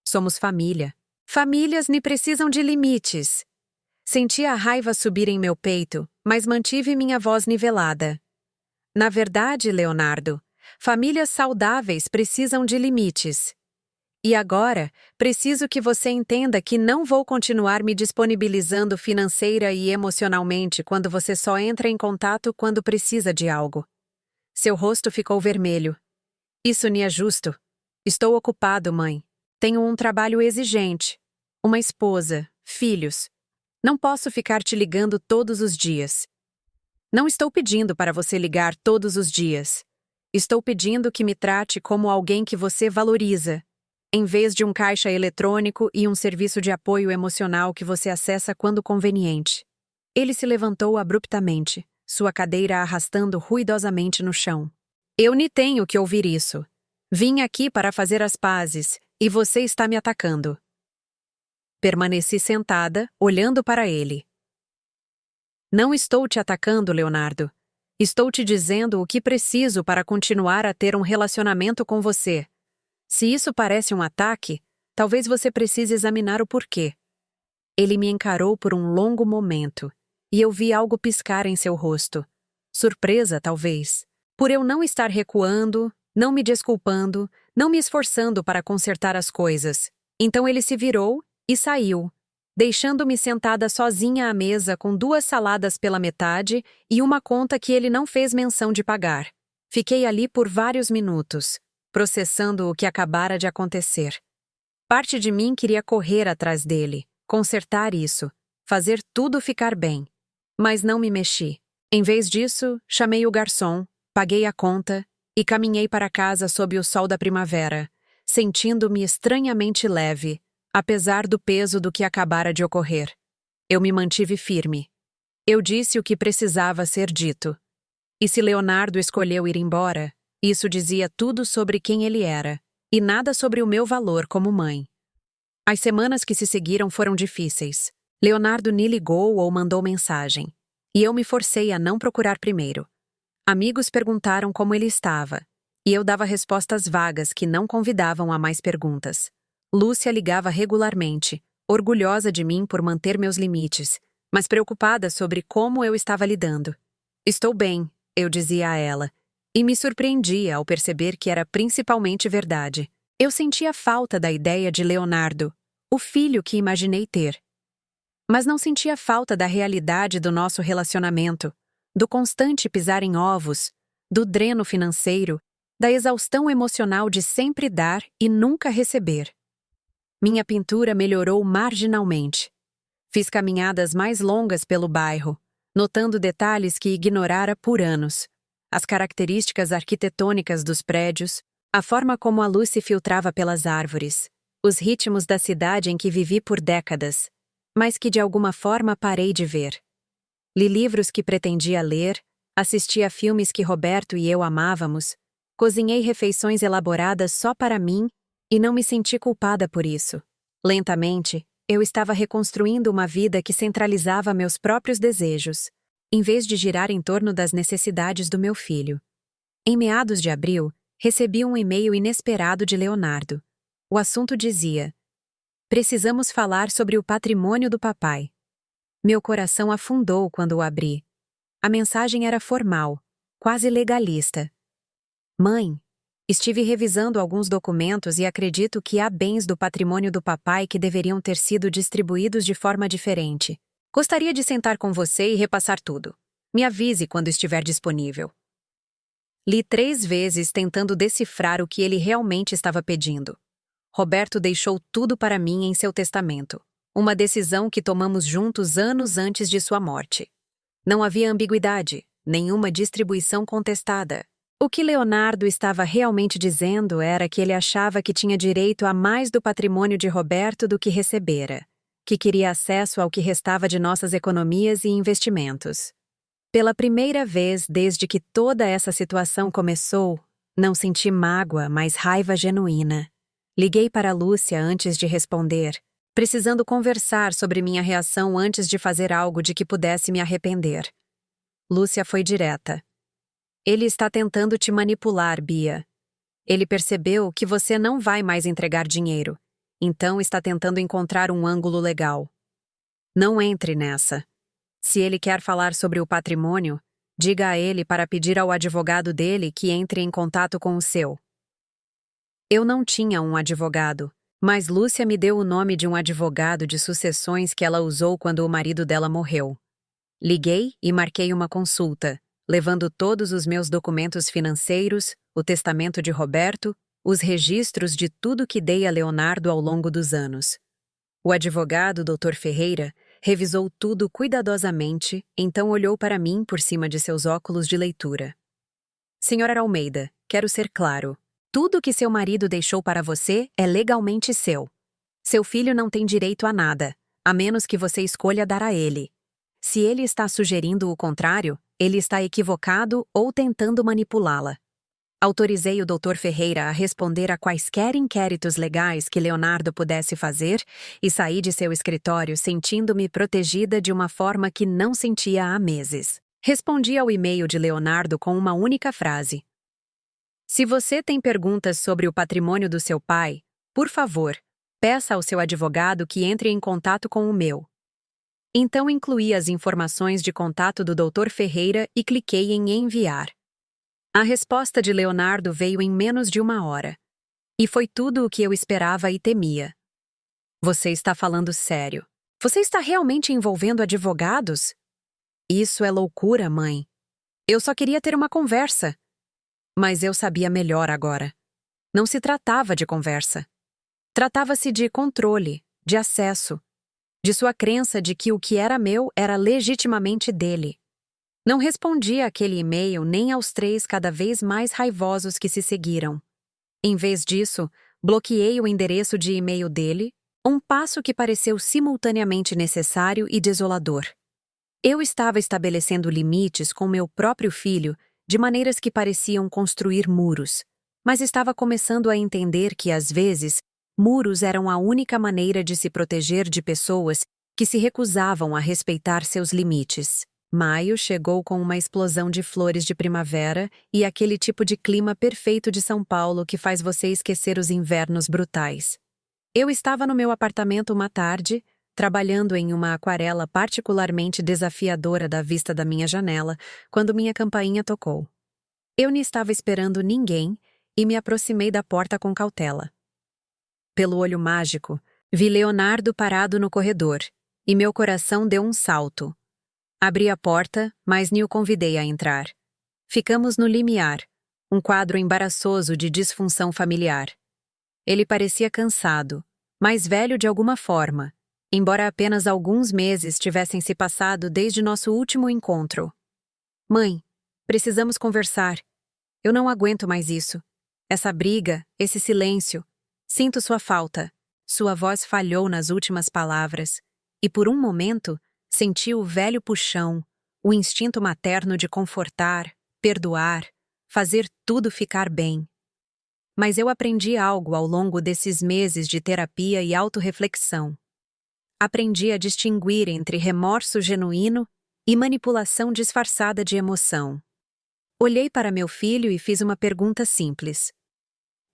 Speaker 1: Somos família. Famílias nem precisam de limites. Senti a raiva subir em meu peito, mas mantive minha voz nivelada. Na verdade, Leonardo, famílias saudáveis precisam de limites. E agora, preciso que você entenda que não vou continuar me disponibilizando financeira e emocionalmente quando você só entra em contato quando precisa de algo. Seu rosto ficou vermelho. Isso não é justo. Estou ocupado, mãe. Tenho um trabalho exigente. Uma esposa, filhos. Não posso ficar te ligando todos os dias. Não estou pedindo para você ligar todos os dias. Estou pedindo que me trate como alguém que você valoriza, em vez de um caixa eletrônico e um serviço de apoio emocional que você acessa quando conveniente. Ele se levantou abruptamente, sua cadeira arrastando ruidosamente no chão. Eu nem tenho que ouvir isso. Vim aqui para fazer as pazes, e você está me atacando. Permaneci sentada, olhando para ele. Não estou te atacando, Leonardo. Estou te dizendo o que preciso para continuar a ter um relacionamento com você. Se isso parece um ataque, talvez você precise examinar o porquê. Ele me encarou por um longo momento, e eu vi algo piscar em seu rosto. Surpresa, talvez. Por eu não estar recuando, não me desculpando, não me esforçando para consertar as coisas. Então ele se virou e saiu, deixando-me sentada sozinha à mesa com 2 saladas pela metade e uma conta que ele não fez menção de pagar. Fiquei ali por vários minutos, processando o que acabara de acontecer. Parte de mim queria correr atrás dele, consertar isso, fazer tudo ficar bem. Mas não me mexi. Em vez disso, chamei o garçom, paguei a conta e caminhei para casa sob o sol da primavera, sentindo-me estranhamente leve, apesar do peso do que acabara de ocorrer. Eu me mantive firme. Eu disse o que precisava ser dito. E se Leonardo escolheu ir embora, isso dizia tudo sobre quem ele era, e nada sobre o meu valor como mãe. As semanas que se seguiram foram difíceis. Leonardo nem ligou ou mandou mensagem, e eu me forcei a não procurar primeiro. Amigos perguntaram como ele estava, e eu dava respostas vagas que não convidavam a mais perguntas. Lúcia ligava regularmente, orgulhosa de mim por manter meus limites, mas preocupada sobre como eu estava lidando. Estou bem, eu dizia a ela, e me surpreendia ao perceber que era principalmente verdade. Eu sentia falta da ideia de Leonardo, o filho que imaginei ter. Mas não sentia falta da realidade do nosso relacionamento, do constante pisar em ovos, do dreno financeiro, da exaustão emocional de sempre dar e nunca receber. Minha pintura melhorou marginalmente. Fiz caminhadas mais longas pelo bairro, notando detalhes que ignorara por anos. As características arquitetônicas dos prédios, a forma como a luz se filtrava pelas árvores, os ritmos da cidade em que vivi por décadas, mas que de alguma forma parei de ver. Li livros que pretendia ler, assisti a filmes que Roberto e eu amávamos, cozinhei refeições elaboradas só para mim e não me senti culpada por isso. Lentamente, eu estava reconstruindo uma vida que centralizava meus próprios desejos, em vez de girar em torno das necessidades do meu filho. Em meados de abril, recebi um e-mail inesperado de Leonardo. O assunto dizia: precisamos falar sobre o patrimônio do papai. Meu coração afundou quando o abri. A mensagem era formal, quase legalista. Mãe, estive revisando alguns documentos e acredito que há bens do patrimônio do papai que deveriam ter sido distribuídos de forma diferente. Gostaria de sentar com você e repassar tudo. Me avise quando estiver disponível. Li 3 vezes tentando decifrar o que ele realmente estava pedindo. Roberto deixou tudo para mim em seu testamento, uma decisão que tomamos juntos anos antes de sua morte. Não havia ambiguidade, nenhuma distribuição contestada. O que Leonardo estava realmente dizendo era que ele achava que tinha direito a mais do patrimônio de Roberto do que recebera, que queria acesso ao que restava de nossas economias e investimentos. Pela primeira vez desde que toda essa situação começou, não senti mágoa, mas raiva genuína. Liguei para Lúcia antes de responder, precisando conversar sobre minha reação antes de fazer algo de que pudesse me arrepender. Lúcia foi direta. Ele está tentando te manipular, Bia. Ele percebeu que você não vai mais entregar dinheiro, então está tentando encontrar um ângulo legal. Não entre nessa. Se ele quer falar sobre o patrimônio, diga a ele para pedir ao advogado dele que entre em contato com o seu. Eu não tinha um advogado, mas Lúcia me deu o nome de um advogado de sucessões que ela usou quando o marido dela morreu. Liguei e marquei uma consulta, levando todos os meus documentos financeiros, o testamento de Roberto, os registros de tudo que dei a Leonardo ao longo dos anos. O advogado, Dr. Ferreira, revisou tudo cuidadosamente, então olhou para mim por cima de seus óculos de leitura. Senhora Almeida, quero ser claro. Tudo que seu marido deixou para você é legalmente seu. Seu filho não tem direito a nada, a menos que você escolha dar a ele. Se ele está sugerindo o contrário, ele está equivocado ou tentando manipulá-la. Autorizei o Dr. Ferreira a responder a quaisquer inquéritos legais que Leonardo pudesse fazer e saí de seu escritório sentindo-me protegida de uma forma que não sentia há meses. Respondi ao e-mail de Leonardo com uma única frase. Se você tem perguntas sobre o patrimônio do seu pai, por favor, peça ao seu advogado que entre em contato com o meu. Então incluí as informações de contato do Dr. Ferreira e cliquei em enviar. A resposta de Leonardo veio em menos de 1 hora. E foi tudo o que eu esperava e temia. Você está falando sério? Você está realmente envolvendo advogados? Isso é loucura, mãe. Eu só queria ter uma conversa. Mas eu sabia melhor agora. Não se tratava de conversa. Tratava-se de controle, de acesso, de sua crença de que o que era meu era legitimamente dele. Não respondi àquele e-mail nem aos 3 cada vez mais raivosos que se seguiram. Em vez disso, bloqueei o endereço de e-mail dele, um passo que pareceu simultaneamente necessário e desolador. Eu estava estabelecendo limites com meu próprio filho de maneiras que pareciam construir muros, mas estava começando a entender que, às vezes, muros eram a única maneira de se proteger de pessoas que se recusavam a respeitar seus limites. Maio chegou com uma explosão de flores de primavera e aquele tipo de clima perfeito de São Paulo que faz você esquecer os invernos brutais. Eu estava no meu apartamento uma tarde, trabalhando em uma aquarela particularmente desafiadora da vista da minha janela, quando minha campainha tocou. Eu não estava esperando ninguém e me aproximei da porta com cautela. Pelo olho mágico, vi Leonardo parado no corredor, e meu coração deu um salto. Abri a porta, mas nem o convidei a entrar. Ficamos no limiar, um quadro embaraçoso de disfunção familiar. Ele parecia cansado, mais velho de alguma forma, embora apenas alguns meses tivessem se passado desde nosso último encontro. Mãe, precisamos conversar. Eu não aguento mais isso. Essa briga, esse silêncio. Sinto sua falta. Sua voz falhou nas últimas palavras, e por um momento senti o velho puxão, o instinto materno de confortar, perdoar, fazer tudo ficar bem. Mas eu aprendi algo ao longo desses meses de terapia e autorreflexão. Aprendi a distinguir entre remorso genuíno e manipulação disfarçada de emoção. Olhei para meu filho e fiz uma pergunta simples.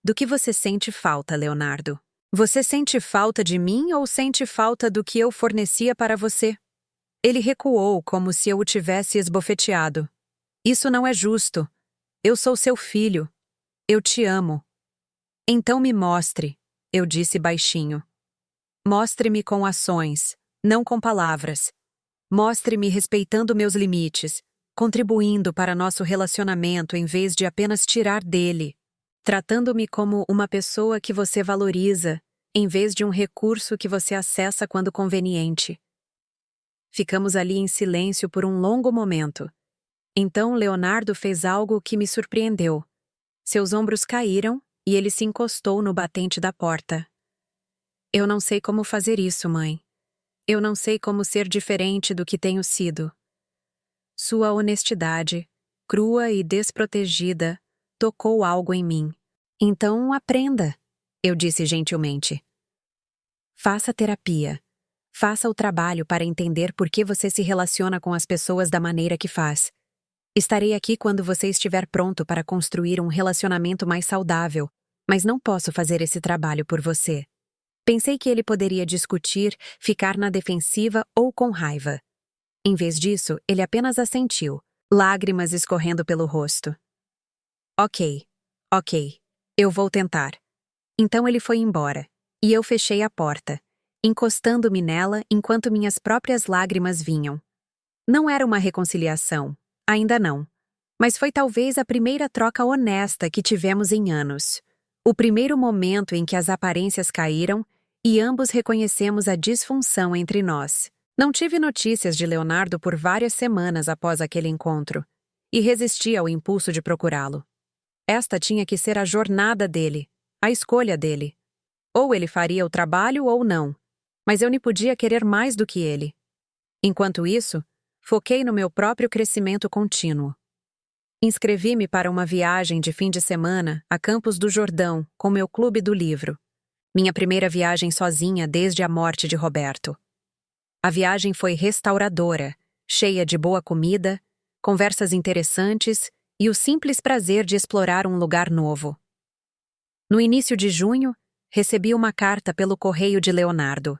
Speaker 1: Do que você sente falta, Leonardo? Você sente falta de mim ou sente falta do que eu fornecia para você? Ele recuou como se eu o tivesse esbofeteado. Isso não é justo. Eu sou seu filho. Eu te amo. Então me mostre, eu disse baixinho. Mostre-me com ações, não com palavras. Mostre-me respeitando meus limites, contribuindo para nosso relacionamento em vez de apenas tirar dele, tratando-me como uma pessoa que você valoriza, em vez de um recurso que você acessa quando conveniente. Ficamos ali em silêncio por um longo momento. Então Leonardo fez algo que me surpreendeu. Seus ombros caíram e ele se encostou no batente da porta. Eu não sei como fazer isso, mãe. Eu não sei como ser diferente do que tenho sido. Sua honestidade, crua e desprotegida, tocou algo em mim. Então aprenda, eu disse gentilmente. Faça terapia. Faça o trabalho para entender por que você se relaciona com as pessoas da maneira que faz. Estarei aqui quando você estiver pronto para construir um relacionamento mais saudável, mas não posso fazer esse trabalho por você. Pensei que ele poderia discutir, ficar na defensiva ou com raiva. Em vez disso, ele apenas assentiu, lágrimas escorrendo pelo rosto. Ok, eu vou tentar. Então ele foi embora, e eu fechei a porta, encostando-me nela enquanto minhas próprias lágrimas vinham. Não era uma reconciliação, ainda não. Mas foi talvez a primeira troca honesta que tivemos em anos. O primeiro momento em que as aparências caíram e ambos reconhecemos a disfunção entre nós. Não tive notícias de Leonardo por várias semanas após aquele encontro, e resisti ao impulso de procurá-lo. Esta tinha que ser a jornada dele, a escolha dele. Ou ele faria o trabalho ou não, mas eu nem podia querer mais do que ele. Enquanto isso, foquei no meu próprio crescimento contínuo. Inscrevi-me para uma viagem de fim de semana a Campos do Jordão com meu clube do livro. Minha primeira viagem sozinha desde a morte de Roberto. A viagem foi restauradora, cheia de boa comida, conversas interessantes e o simples prazer de explorar um lugar novo. No início de junho, recebi uma carta pelo correio de Leonardo.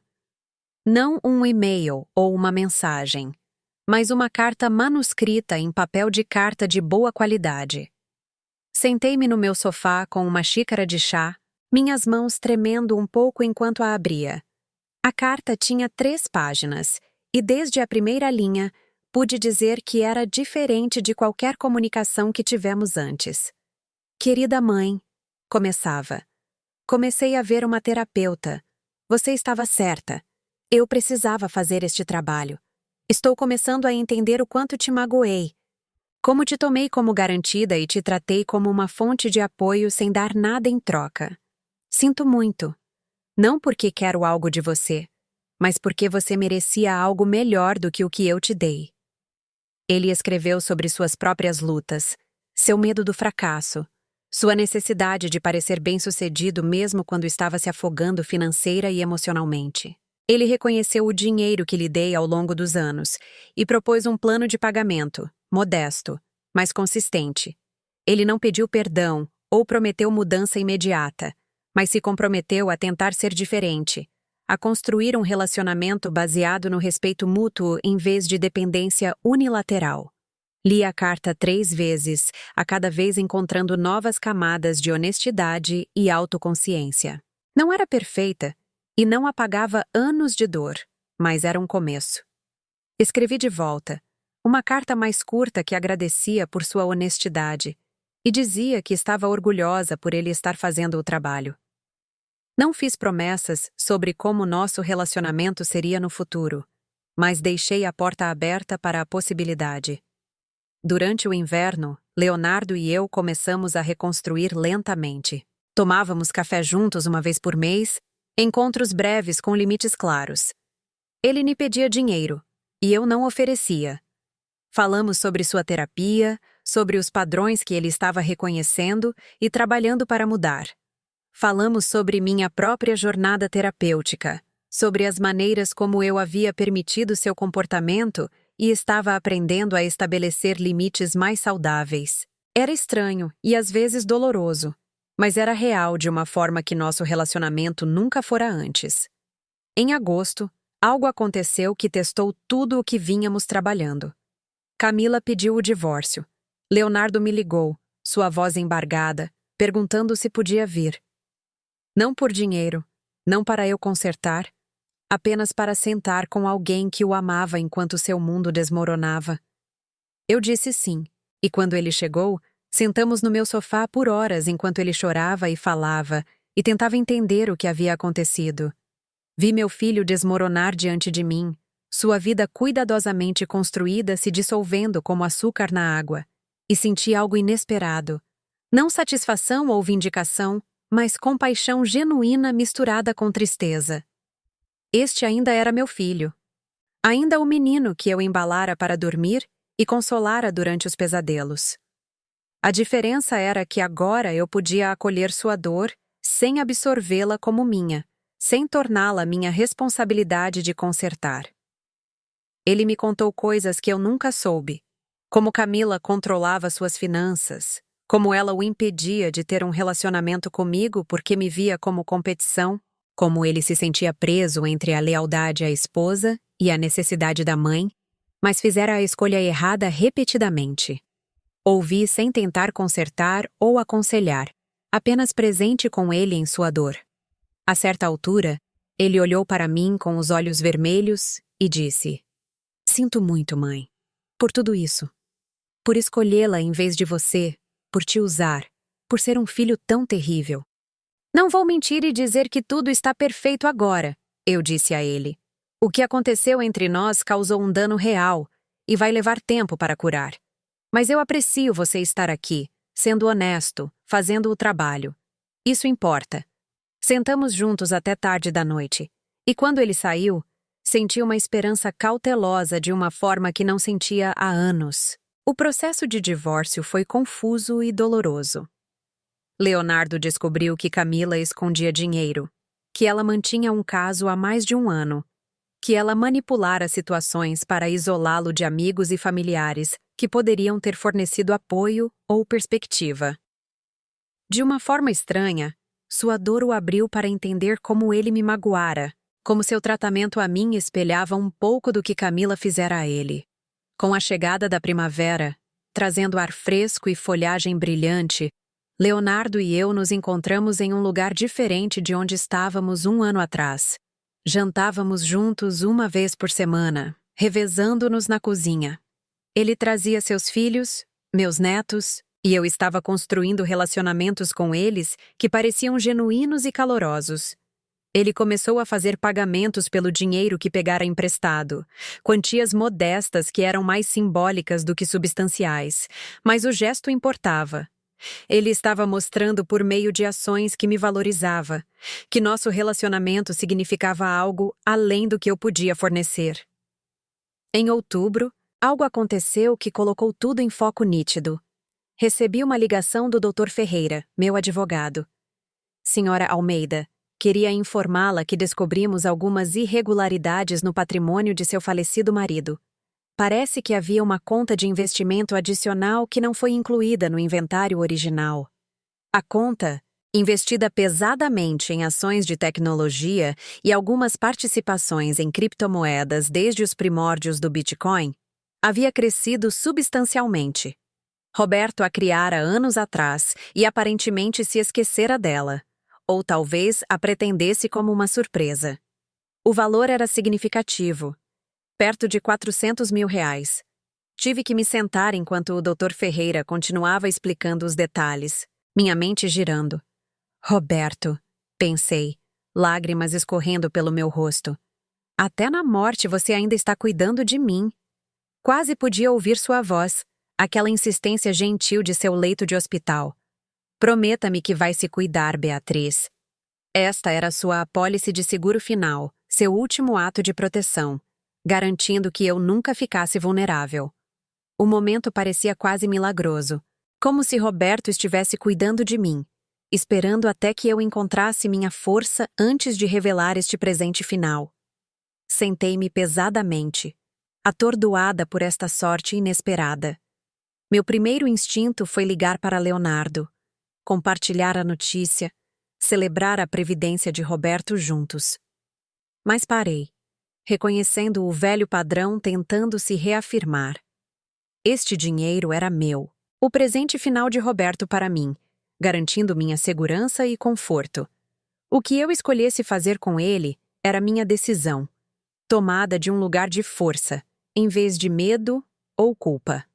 Speaker 1: Não um e-mail ou uma mensagem, mas uma carta manuscrita em papel de carta de boa qualidade. Sentei-me no meu sofá com uma xícara de chá, minhas mãos tremendo um pouco enquanto a abria. A carta tinha 3 páginas, e desde a primeira linha, pude dizer que era diferente de qualquer comunicação que tivemos antes. Querida mãe, começava. Comecei a ver uma terapeuta. Você estava certa. Eu precisava fazer este trabalho. Estou começando a entender o quanto te magoei. Como te tomei como garantida e te tratei como uma fonte de apoio sem dar nada em troca. Sinto muito. Não porque quero algo de você, mas porque você merecia algo melhor do que o que eu te dei. Ele escreveu sobre suas próprias lutas, seu medo do fracasso, sua necessidade de parecer bem-sucedido mesmo quando estava se afogando financeira e emocionalmente. Ele reconheceu o dinheiro que lhe dei ao longo dos anos e propôs um plano de pagamento, modesto, mas consistente. Ele não pediu perdão ou prometeu mudança imediata, mas se comprometeu a tentar ser diferente, a construir um relacionamento baseado no respeito mútuo em vez de dependência unilateral. Li a carta 3 vezes, a cada vez encontrando novas camadas de honestidade e autoconsciência. Não era perfeita e não apagava anos de dor, mas era um começo. Escrevi de volta, uma carta mais curta que agradecia por sua honestidade e dizia que estava orgulhosa por ele estar fazendo o trabalho. Não fiz promessas sobre como nosso relacionamento seria no futuro, mas deixei a porta aberta para a possibilidade. Durante o inverno, Leonardo e eu começamos a reconstruir lentamente. Tomávamos café juntos uma vez por mês, encontros breves com limites claros. Ele me pedia dinheiro, e eu não oferecia. Falamos sobre sua terapia, sobre os padrões que ele estava reconhecendo e trabalhando para mudar. Falamos sobre minha própria jornada terapêutica, sobre as maneiras como eu havia permitido seu comportamento e estava aprendendo a estabelecer limites mais saudáveis. Era estranho e às vezes doloroso, mas era real de uma forma que nosso relacionamento nunca fora antes. Em agosto, algo aconteceu que testou tudo o que vínhamos trabalhando. Camila pediu o divórcio. Leonardo me ligou, sua voz embargada, perguntando se podia vir. Não por dinheiro, não para eu consertar, apenas para sentar com alguém que o amava enquanto seu mundo desmoronava. Eu disse sim, e quando ele chegou, sentamos no meu sofá por horas enquanto ele chorava e falava, e tentava entender o que havia acontecido. Vi meu filho desmoronar diante de mim, sua vida cuidadosamente construída se dissolvendo como açúcar na água, e senti algo inesperado. Não satisfação ou vindicação, mas compaixão genuína misturada com tristeza. Este ainda era meu filho. Ainda o menino que eu embalara para dormir e consolara durante os pesadelos. A diferença era que agora eu podia acolher sua dor sem absorvê-la como minha, sem torná-la minha responsabilidade de consertar. Ele me contou coisas que eu nunca soube, como Camila controlava suas finanças, como ela o impedia de ter um relacionamento comigo porque me via como competição, como ele se sentia preso entre a lealdade à esposa e a necessidade da mãe, mas fizera a escolha errada repetidamente. Ouvi sem tentar consertar ou aconselhar, apenas presente com ele em sua dor. A certa altura, ele olhou para mim com os olhos vermelhos e disse: "Sinto muito, mãe, por tudo isso. Por escolhê-la em vez de você, por te usar, por ser um filho tão terrível." "Não vou mentir e dizer que tudo está perfeito agora", eu disse a ele. "O que aconteceu entre nós causou um dano real e vai levar tempo para curar. Mas eu aprecio você estar aqui, sendo honesto, fazendo o trabalho. Isso importa." Sentamos juntos até tarde da noite, e quando ele saiu, senti uma esperança cautelosa de uma forma que não sentia há anos. O processo de divórcio foi confuso e doloroso. Leonardo descobriu que Camila escondia dinheiro, que ela mantinha um caso há mais de um ano, que ela manipulara situações para isolá-lo de amigos e familiares que poderiam ter fornecido apoio ou perspectiva. De uma forma estranha, sua dor o abriu para entender como ele me magoara, como seu tratamento a mim espelhava um pouco do que Camila fizera a ele. Com a chegada da primavera, trazendo ar fresco e folhagem brilhante, Leonardo e eu nos encontramos em um lugar diferente de onde estávamos um ano atrás. Jantávamos juntos uma vez por semana, revezando-nos na cozinha. Ele trazia seus filhos, meus netos, e eu estava construindo relacionamentos com eles que pareciam genuínos e calorosos. Ele começou a fazer pagamentos pelo dinheiro que pegara emprestado, quantias modestas que eram mais simbólicas do que substanciais, mas o gesto importava. Ele estava mostrando por meio de ações que me valorizava, que nosso relacionamento significava algo além do que eu podia fornecer. Em outubro, algo aconteceu que colocou tudo em foco nítido. Recebi uma ligação do Dr. Ferreira, meu advogado. "Senhora Almeida, queria informá-la que descobrimos algumas irregularidades no patrimônio de seu falecido marido. Parece que havia uma conta de investimento adicional que não foi incluída no inventário original. A conta, investida pesadamente em ações de tecnologia e algumas participações em criptomoedas desde os primórdios do Bitcoin, havia crescido substancialmente. Roberto a criara anos atrás e aparentemente se esquecera dela, ou talvez a pretendesse como uma surpresa. O valor era significativo, perto de R$ 400.000. Tive que me sentar enquanto o Dr. Ferreira continuava explicando os detalhes, minha mente girando. "Roberto", pensei, lágrimas escorrendo pelo meu rosto. "Até na morte você ainda está cuidando de mim." Quase podia ouvir sua voz, aquela insistência gentil de seu leito de hospital. "Prometa-me que vai se cuidar, Beatriz." Esta era sua apólice de seguro final, seu último ato de proteção, garantindo que eu nunca ficasse vulnerável. O momento parecia quase milagroso, como se Roberto estivesse cuidando de mim, esperando até que eu encontrasse minha força antes de revelar este presente final. Sentei-me pesadamente, atordoada por esta sorte inesperada. Meu primeiro instinto foi ligar para Leonardo, compartilhar a notícia, celebrar a previdência de Roberto juntos. Mas parei, reconhecendo o velho padrão tentando se reafirmar. Este dinheiro era meu, o presente final de Roberto para mim, garantindo minha segurança e conforto. O que eu escolhesse fazer com ele era minha decisão, tomada de um lugar de força, em vez de medo ou culpa.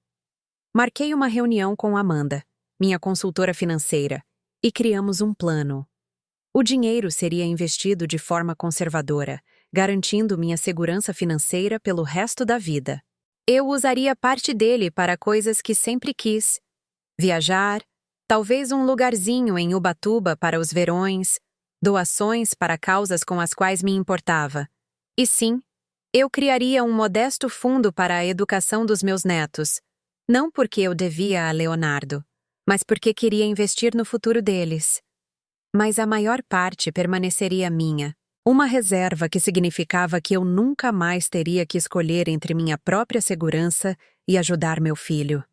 Speaker 1: Marquei uma reunião com Amanda, minha consultora financeira, e criamos um plano. O dinheiro seria investido de forma conservadora, garantindo minha segurança financeira pelo resto da vida. Eu usaria parte dele para coisas que sempre quis. Viajar, talvez um lugarzinho em Ubatuba para os verões, doações para causas com as quais me importava. E sim, eu criaria um modesto fundo para a educação dos meus netos, não porque eu devia a Leonardo, mas porque queria investir no futuro deles. Mas a maior parte permaneceria minha, uma reserva que significava que eu nunca mais teria que escolher entre minha própria segurança e ajudar meu filho.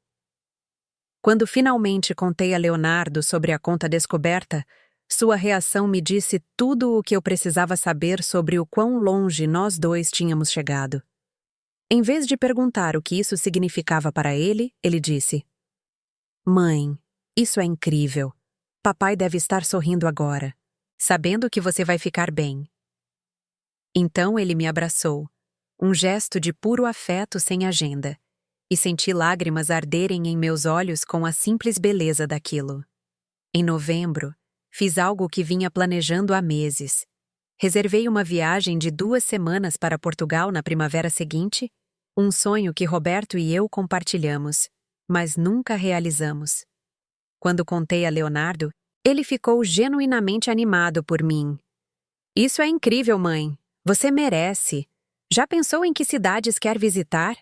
Speaker 1: Quando finalmente contei a Leonardo sobre a conta descoberta, Sua reação me disse tudo o que eu precisava saber sobre o quão longe nós dois tínhamos chegado. Em vez de perguntar o que isso significava para ele, ele disse: Mãe, isso é incrível. Papai deve estar sorrindo agora, sabendo que você vai ficar bem. Então ele me abraçou, um gesto de puro afeto sem agenda, e senti lágrimas arderem em meus olhos com a simples beleza daquilo. Em novembro, fiz algo que vinha planejando há meses. Reservei uma viagem de 2 semanas para Portugal na primavera seguinte, um sonho que Roberto e eu compartilhamos, mas nunca realizamos. Quando contei a Leonardo, ele ficou genuinamente animado por mim. Isso é incrível, mãe. Você merece. Já pensou em que cidades quer visitar?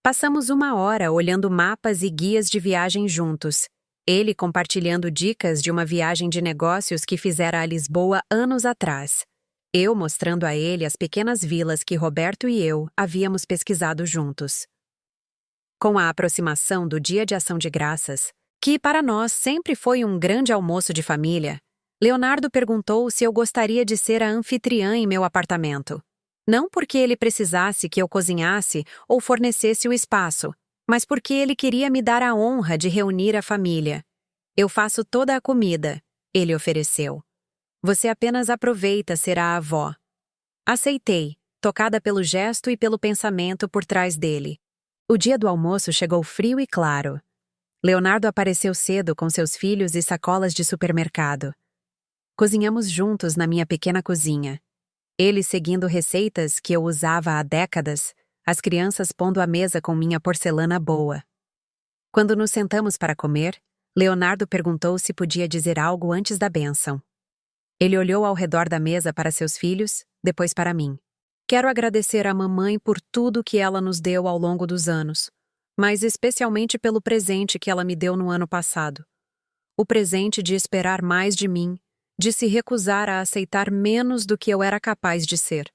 Speaker 1: Passamos 1 hora olhando mapas e guias de viagem juntos. Ele compartilhando dicas de uma viagem de negócios que fizera a Lisboa anos atrás. Eu mostrando a ele as pequenas vilas que Roberto e eu havíamos pesquisado juntos. Com a aproximação do Dia de Ação de Graças, que para nós sempre foi um grande almoço de família, Leonardo perguntou se eu gostaria de ser a anfitriã em meu apartamento. Não porque ele precisasse que eu cozinhasse ou fornecesse o espaço, mas porque ele queria me dar a honra de reunir a família. Eu faço toda a comida, ele ofereceu. Você apenas aproveita ser a avó. Aceitei, tocada pelo gesto e pelo pensamento por trás dele. O dia do almoço chegou frio e claro. Leonardo apareceu cedo com seus filhos e sacolas de supermercado. Cozinhamos juntos na minha pequena cozinha. Ele seguindo receitas que eu usava há décadas, as crianças pondo à mesa com minha porcelana boa. Quando nos sentamos para comer, Leonardo perguntou se podia dizer algo antes da bênção. Ele olhou ao redor da mesa para seus filhos, depois para mim. Quero agradecer à mamãe por tudo que ela nos deu ao longo dos anos, mas especialmente pelo presente que ela me deu no ano passado. O presente de esperar mais de mim, de se recusar a aceitar menos do que eu era capaz de ser.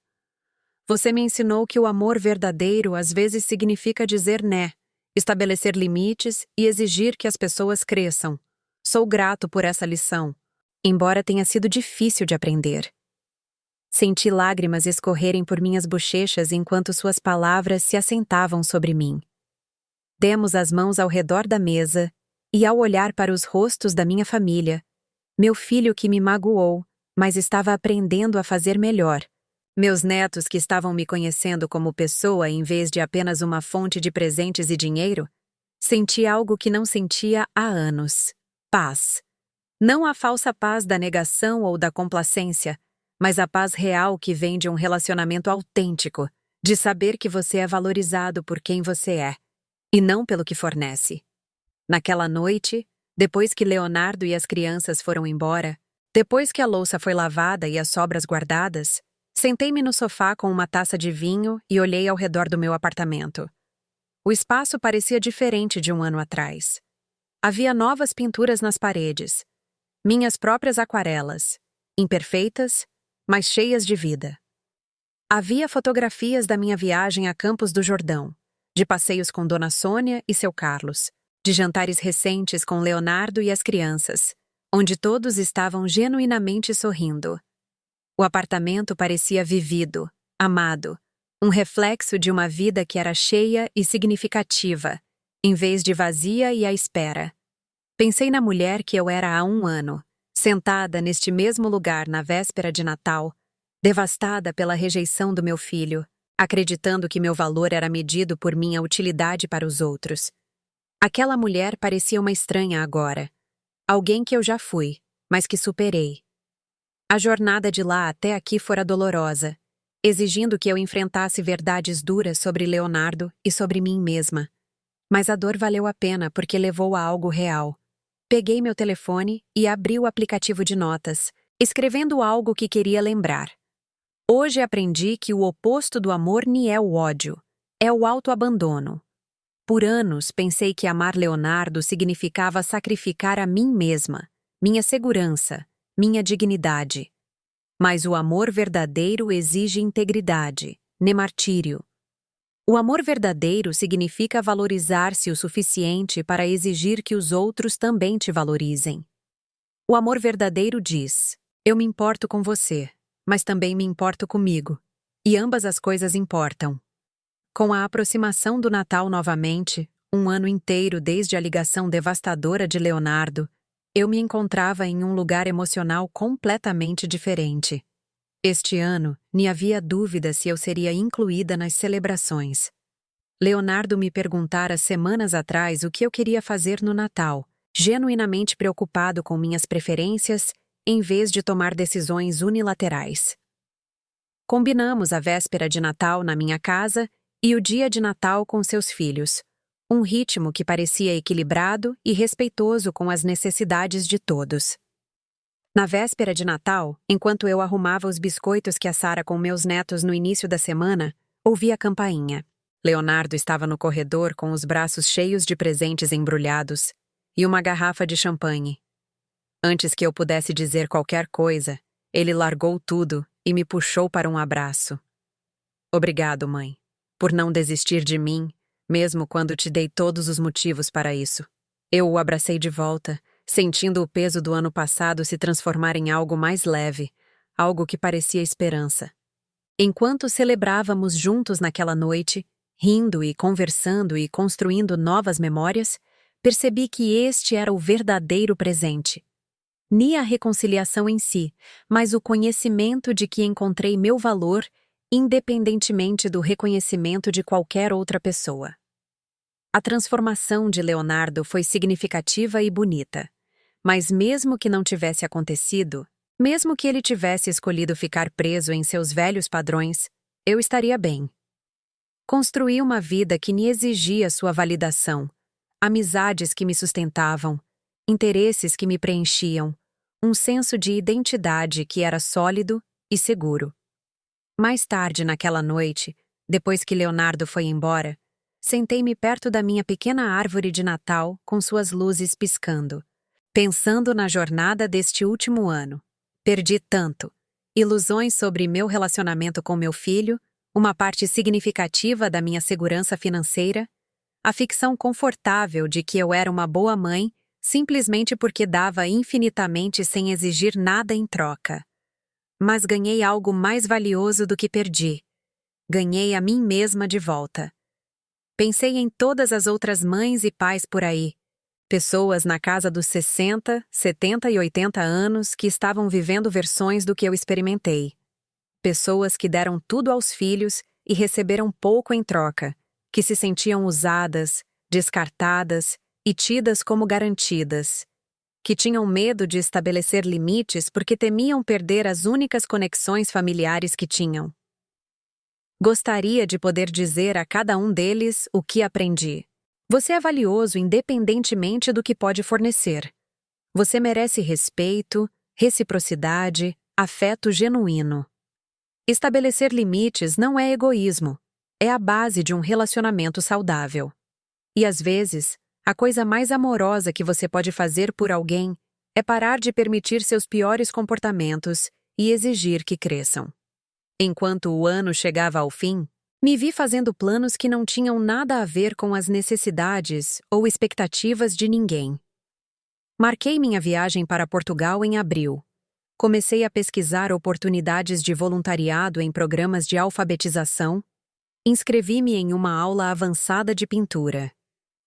Speaker 1: Você me ensinou que o amor verdadeiro às vezes significa dizer né, estabelecer limites e exigir que as pessoas cresçam. Sou grato por essa lição, embora tenha sido difícil de aprender. Senti lágrimas escorrerem por minhas bochechas enquanto suas palavras se assentavam sobre mim. Demos as mãos ao redor da mesa e, ao olhar para os rostos da minha família, meu filho que me magoou, mas estava aprendendo a fazer melhor, meus netos que estavam me conhecendo como pessoa em vez de apenas uma fonte de presentes e dinheiro, senti algo que não sentia há anos: paz. Não a falsa paz da negação ou da complacência, mas a paz real que vem de um relacionamento autêntico, de saber que você é valorizado por quem você é, e não pelo que fornece. Naquela noite, depois que Leonardo e as crianças foram embora, depois que a louça foi lavada e as sobras guardadas, sentei-me no sofá com uma taça de vinho e olhei ao redor do meu apartamento. O espaço parecia diferente de um ano atrás. Havia novas pinturas nas paredes, minhas próprias aquarelas, imperfeitas, mas cheias de vida. Havia fotografias da minha viagem a Campos do Jordão, de passeios com Dona Sônia e seu Carlos, de jantares recentes com Leonardo e as crianças, onde todos estavam genuinamente sorrindo. O apartamento parecia vivido, amado, um reflexo de uma vida que era cheia e significativa, em vez de vazia e à espera. Pensei na mulher que eu era há 1 ano, sentada neste mesmo lugar na véspera de Natal, devastada pela rejeição do meu filho, acreditando que meu valor era medido por minha utilidade para os outros. Aquela mulher parecia uma estranha agora, alguém que eu já fui, mas que superei. A jornada de lá até aqui fora dolorosa, exigindo que eu enfrentasse verdades duras sobre Leonardo e sobre mim mesma. Mas a dor valeu a pena porque levou a algo real. Peguei meu telefone e abri o aplicativo de notas, escrevendo algo que queria lembrar. Hoje aprendi que o oposto do amor nem é o ódio, é o autoabandono. Por anos pensei que amar Leonardo significava sacrificar a mim mesma, minha segurança, minha dignidade. Mas o amor verdadeiro exige integridade, nem martírio. O amor verdadeiro significa valorizar-se o suficiente para exigir que os outros também te valorizem. O amor verdadeiro diz: eu me importo com você, mas também me importo comigo. E ambas as coisas importam. Com a aproximação do Natal novamente, um ano inteiro desde a ligação devastadora de Leonardo, eu me encontrava em um lugar emocional completamente diferente. Este ano, nem havia dúvida se eu seria incluída nas celebrações. Leonardo me perguntara semanas atrás o que eu queria fazer no Natal, genuinamente preocupado com minhas preferências, em vez de tomar decisões unilaterais. Combinamos a véspera de Natal na minha casa e o dia de Natal com seus filhos, um ritmo que parecia equilibrado e respeitoso com as necessidades de todos. Na véspera de Natal, enquanto eu arrumava os biscoitos que assara com meus netos no início da semana, ouvi a campainha. Leonardo estava no corredor com os braços cheios de presentes embrulhados e uma garrafa de champanhe. Antes que eu pudesse dizer qualquer coisa, ele largou tudo e me puxou para um abraço. Obrigado, mãe, por não desistir de mim, mesmo quando te dei todos os motivos para isso. Eu o abracei de volta, sentindo o peso do ano passado se transformar em algo mais leve, algo que parecia esperança. Enquanto celebrávamos juntos naquela noite, rindo e conversando e construindo novas memórias, percebi que este era o verdadeiro presente. Nem a reconciliação em si, mas o conhecimento de que encontrei meu valor, independentemente do reconhecimento de qualquer outra pessoa. A transformação de Leonardo foi significativa e bonita, mas mesmo que não tivesse acontecido, mesmo que ele tivesse escolhido ficar preso em seus velhos padrões, eu estaria bem. Construí uma vida que me exigia sua validação, amizades que me sustentavam, interesses que me preenchiam, um senso de identidade que era sólido e seguro. Mais tarde naquela noite, depois que Leonardo foi embora, sentei-me perto da minha pequena árvore de Natal com suas luzes piscando, pensando na jornada deste último ano. Perdi tanto. Ilusões sobre meu relacionamento com meu filho, uma parte significativa da minha segurança financeira, a ficção confortável de que eu era uma boa mãe simplesmente porque dava infinitamente sem exigir nada em troca. Mas ganhei algo mais valioso do que perdi. Ganhei a mim mesma de volta. Pensei em todas as outras mães e pais por aí, pessoas na casa dos 60, 70 e 80 anos que estavam vivendo versões do que eu experimentei. Pessoas que deram tudo aos filhos e receberam pouco em troca, que se sentiam usadas, descartadas e tidas como garantidas, que tinham medo de estabelecer limites porque temiam perder as únicas conexões familiares que tinham. Gostaria de poder dizer a cada um deles o que aprendi. Você é valioso independentemente do que pode fornecer. Você merece respeito, reciprocidade, afeto genuíno. Estabelecer limites não é egoísmo, é a base de um relacionamento saudável. E às vezes, a coisa mais amorosa que você pode fazer por alguém é parar de permitir seus piores comportamentos e exigir que cresçam. Enquanto o ano chegava ao fim, me vi fazendo planos que não tinham nada a ver com as necessidades ou expectativas de ninguém. Marquei minha viagem para Portugal em abril. Comecei a pesquisar oportunidades de voluntariado em programas de alfabetização. Inscrevi-me em uma aula avançada de pintura.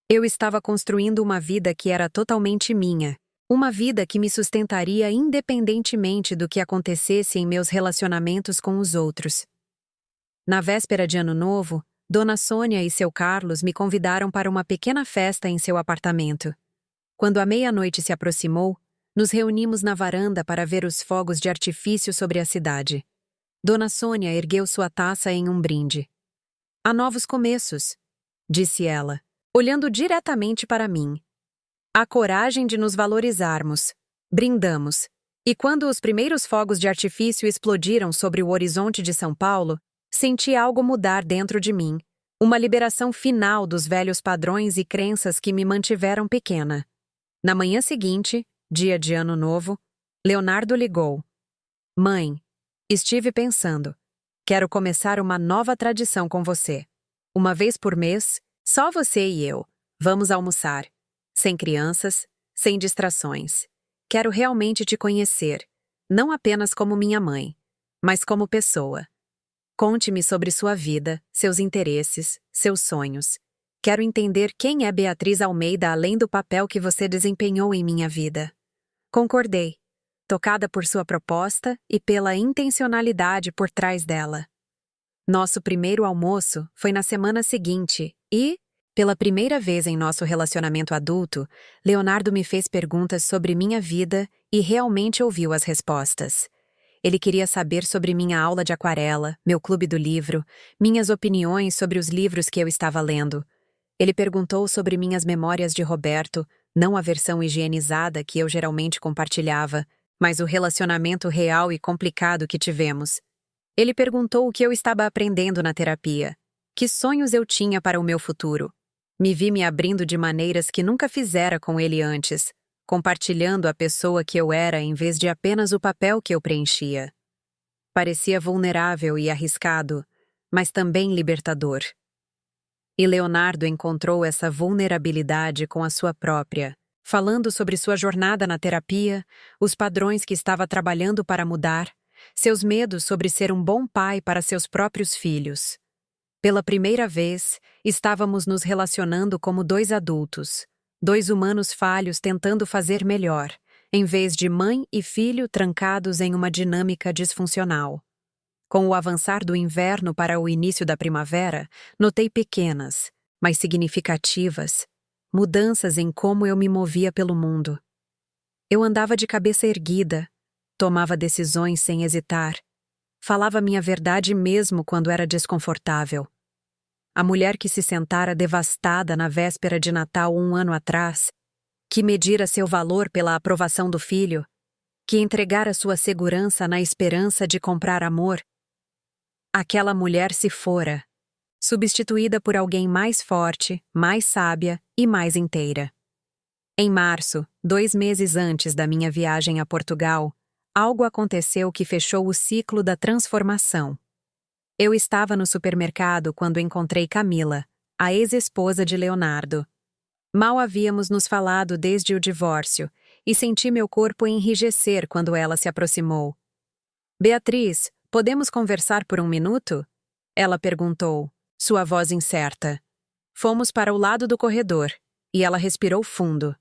Speaker 1: Eu estava construindo uma vida que era totalmente minha, uma vida que me sustentaria independentemente do que acontecesse em meus relacionamentos com os outros. Na véspera de Ano Novo, Dona Sônia e seu Carlos me convidaram para uma pequena festa em seu apartamento. Quando a meia-noite se aproximou, nos reunimos na varanda para ver os fogos de artifício sobre a cidade. Dona Sônia ergueu sua taça em um brinde. Há novos começos, disse ela, olhando diretamente para mim. Há coragem de nos valorizarmos. Brindamos. E quando os primeiros fogos de artifício explodiram sobre o horizonte de São Paulo, senti algo mudar dentro de mim, uma liberação final dos velhos padrões e crenças que me mantiveram pequena. Na manhã seguinte, dia de Ano Novo, Leonardo ligou. Mãe, estive pensando. Quero começar uma nova tradição com você. Uma vez por mês, só você e eu. Vamos almoçar. Sem crianças, sem distrações. quero realmente te conhecer, não apenas como minha mãe, mas como pessoa. Conte-me sobre sua vida, seus interesses, seus sonhos. Quero entender quem é Beatriz Almeida além do papel que você desempenhou em minha vida. Concordei, tocada por sua proposta e pela intencionalidade por trás dela. Nosso primeiro almoço foi na semana seguinte e, pela primeira vez em nosso relacionamento adulto, Leonardo me fez perguntas sobre minha vida e realmente ouviu as respostas. Ele queria saber sobre minha aula de aquarela, meu clube do livro, minhas opiniões sobre os livros que eu estava lendo. Ele perguntou sobre minhas memórias de Roberto, não a versão higienizada que eu geralmente compartilhava, mas o relacionamento real e complicado que tivemos. Ele perguntou o que eu estava aprendendo na terapia, que sonhos eu tinha para o meu futuro. Me vi me abrindo de maneiras que nunca fizera com ele antes, compartilhando a pessoa que eu era em vez de apenas o papel que eu preenchia. Parecia vulnerável e arriscado, mas também libertador. E Leonardo encontrou essa vulnerabilidade com a sua própria, falando sobre sua jornada na terapia, os padrões que estava trabalhando para mudar, seus medos sobre ser um bom pai para seus próprios filhos. Pela primeira vez, estávamos nos relacionando como dois adultos, dois humanos falhos tentando fazer melhor, em vez de mãe e filho trancados em uma dinâmica disfuncional. Com o avançar do inverno para o início da primavera, notei pequenas, mas significativas, mudanças em como eu me movia pelo mundo. Eu andava de cabeça erguida, tomava decisões sem hesitar, falava minha verdade mesmo quando era desconfortável. A mulher que se sentara devastada na véspera de Natal 1 ano atrás, que medira seu valor pela aprovação do filho, que entregara sua segurança na esperança de comprar amor, aquela mulher se fora, substituída por alguém mais forte, mais sábia e mais inteira. Em março, 2 meses antes da minha viagem a Portugal, algo aconteceu que fechou o ciclo da transformação. Eu estava no supermercado quando encontrei Camila, a ex-esposa de Leonardo. Mal havíamos nos falado desde o divórcio, e senti meu corpo enrijecer quando ela se aproximou. Beatriz, podemos conversar por 1 minuto? Ela perguntou, sua voz incerta. Fomos para o lado do corredor, e ela respirou fundo.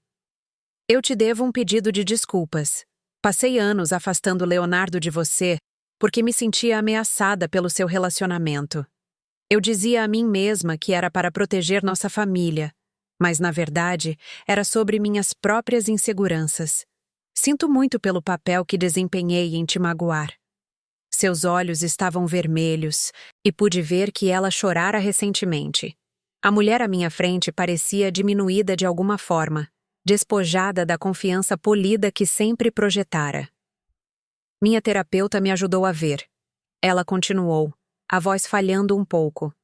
Speaker 1: Eu te devo um pedido de desculpas. Passei anos afastando Leonardo de você, porque me sentia ameaçada pelo seu relacionamento. Eu dizia a mim mesma que era para proteger nossa família, mas, na verdade, era sobre minhas próprias inseguranças. Sinto muito pelo papel que desempenhei em te magoar. Seus olhos estavam vermelhos, e pude ver que ela chorara recentemente. A mulher à minha frente parecia diminuída de alguma forma, despojada da confiança polida que sempre projetara. Minha terapeuta me ajudou a ver. Ela continuou, a voz falhando um pouco.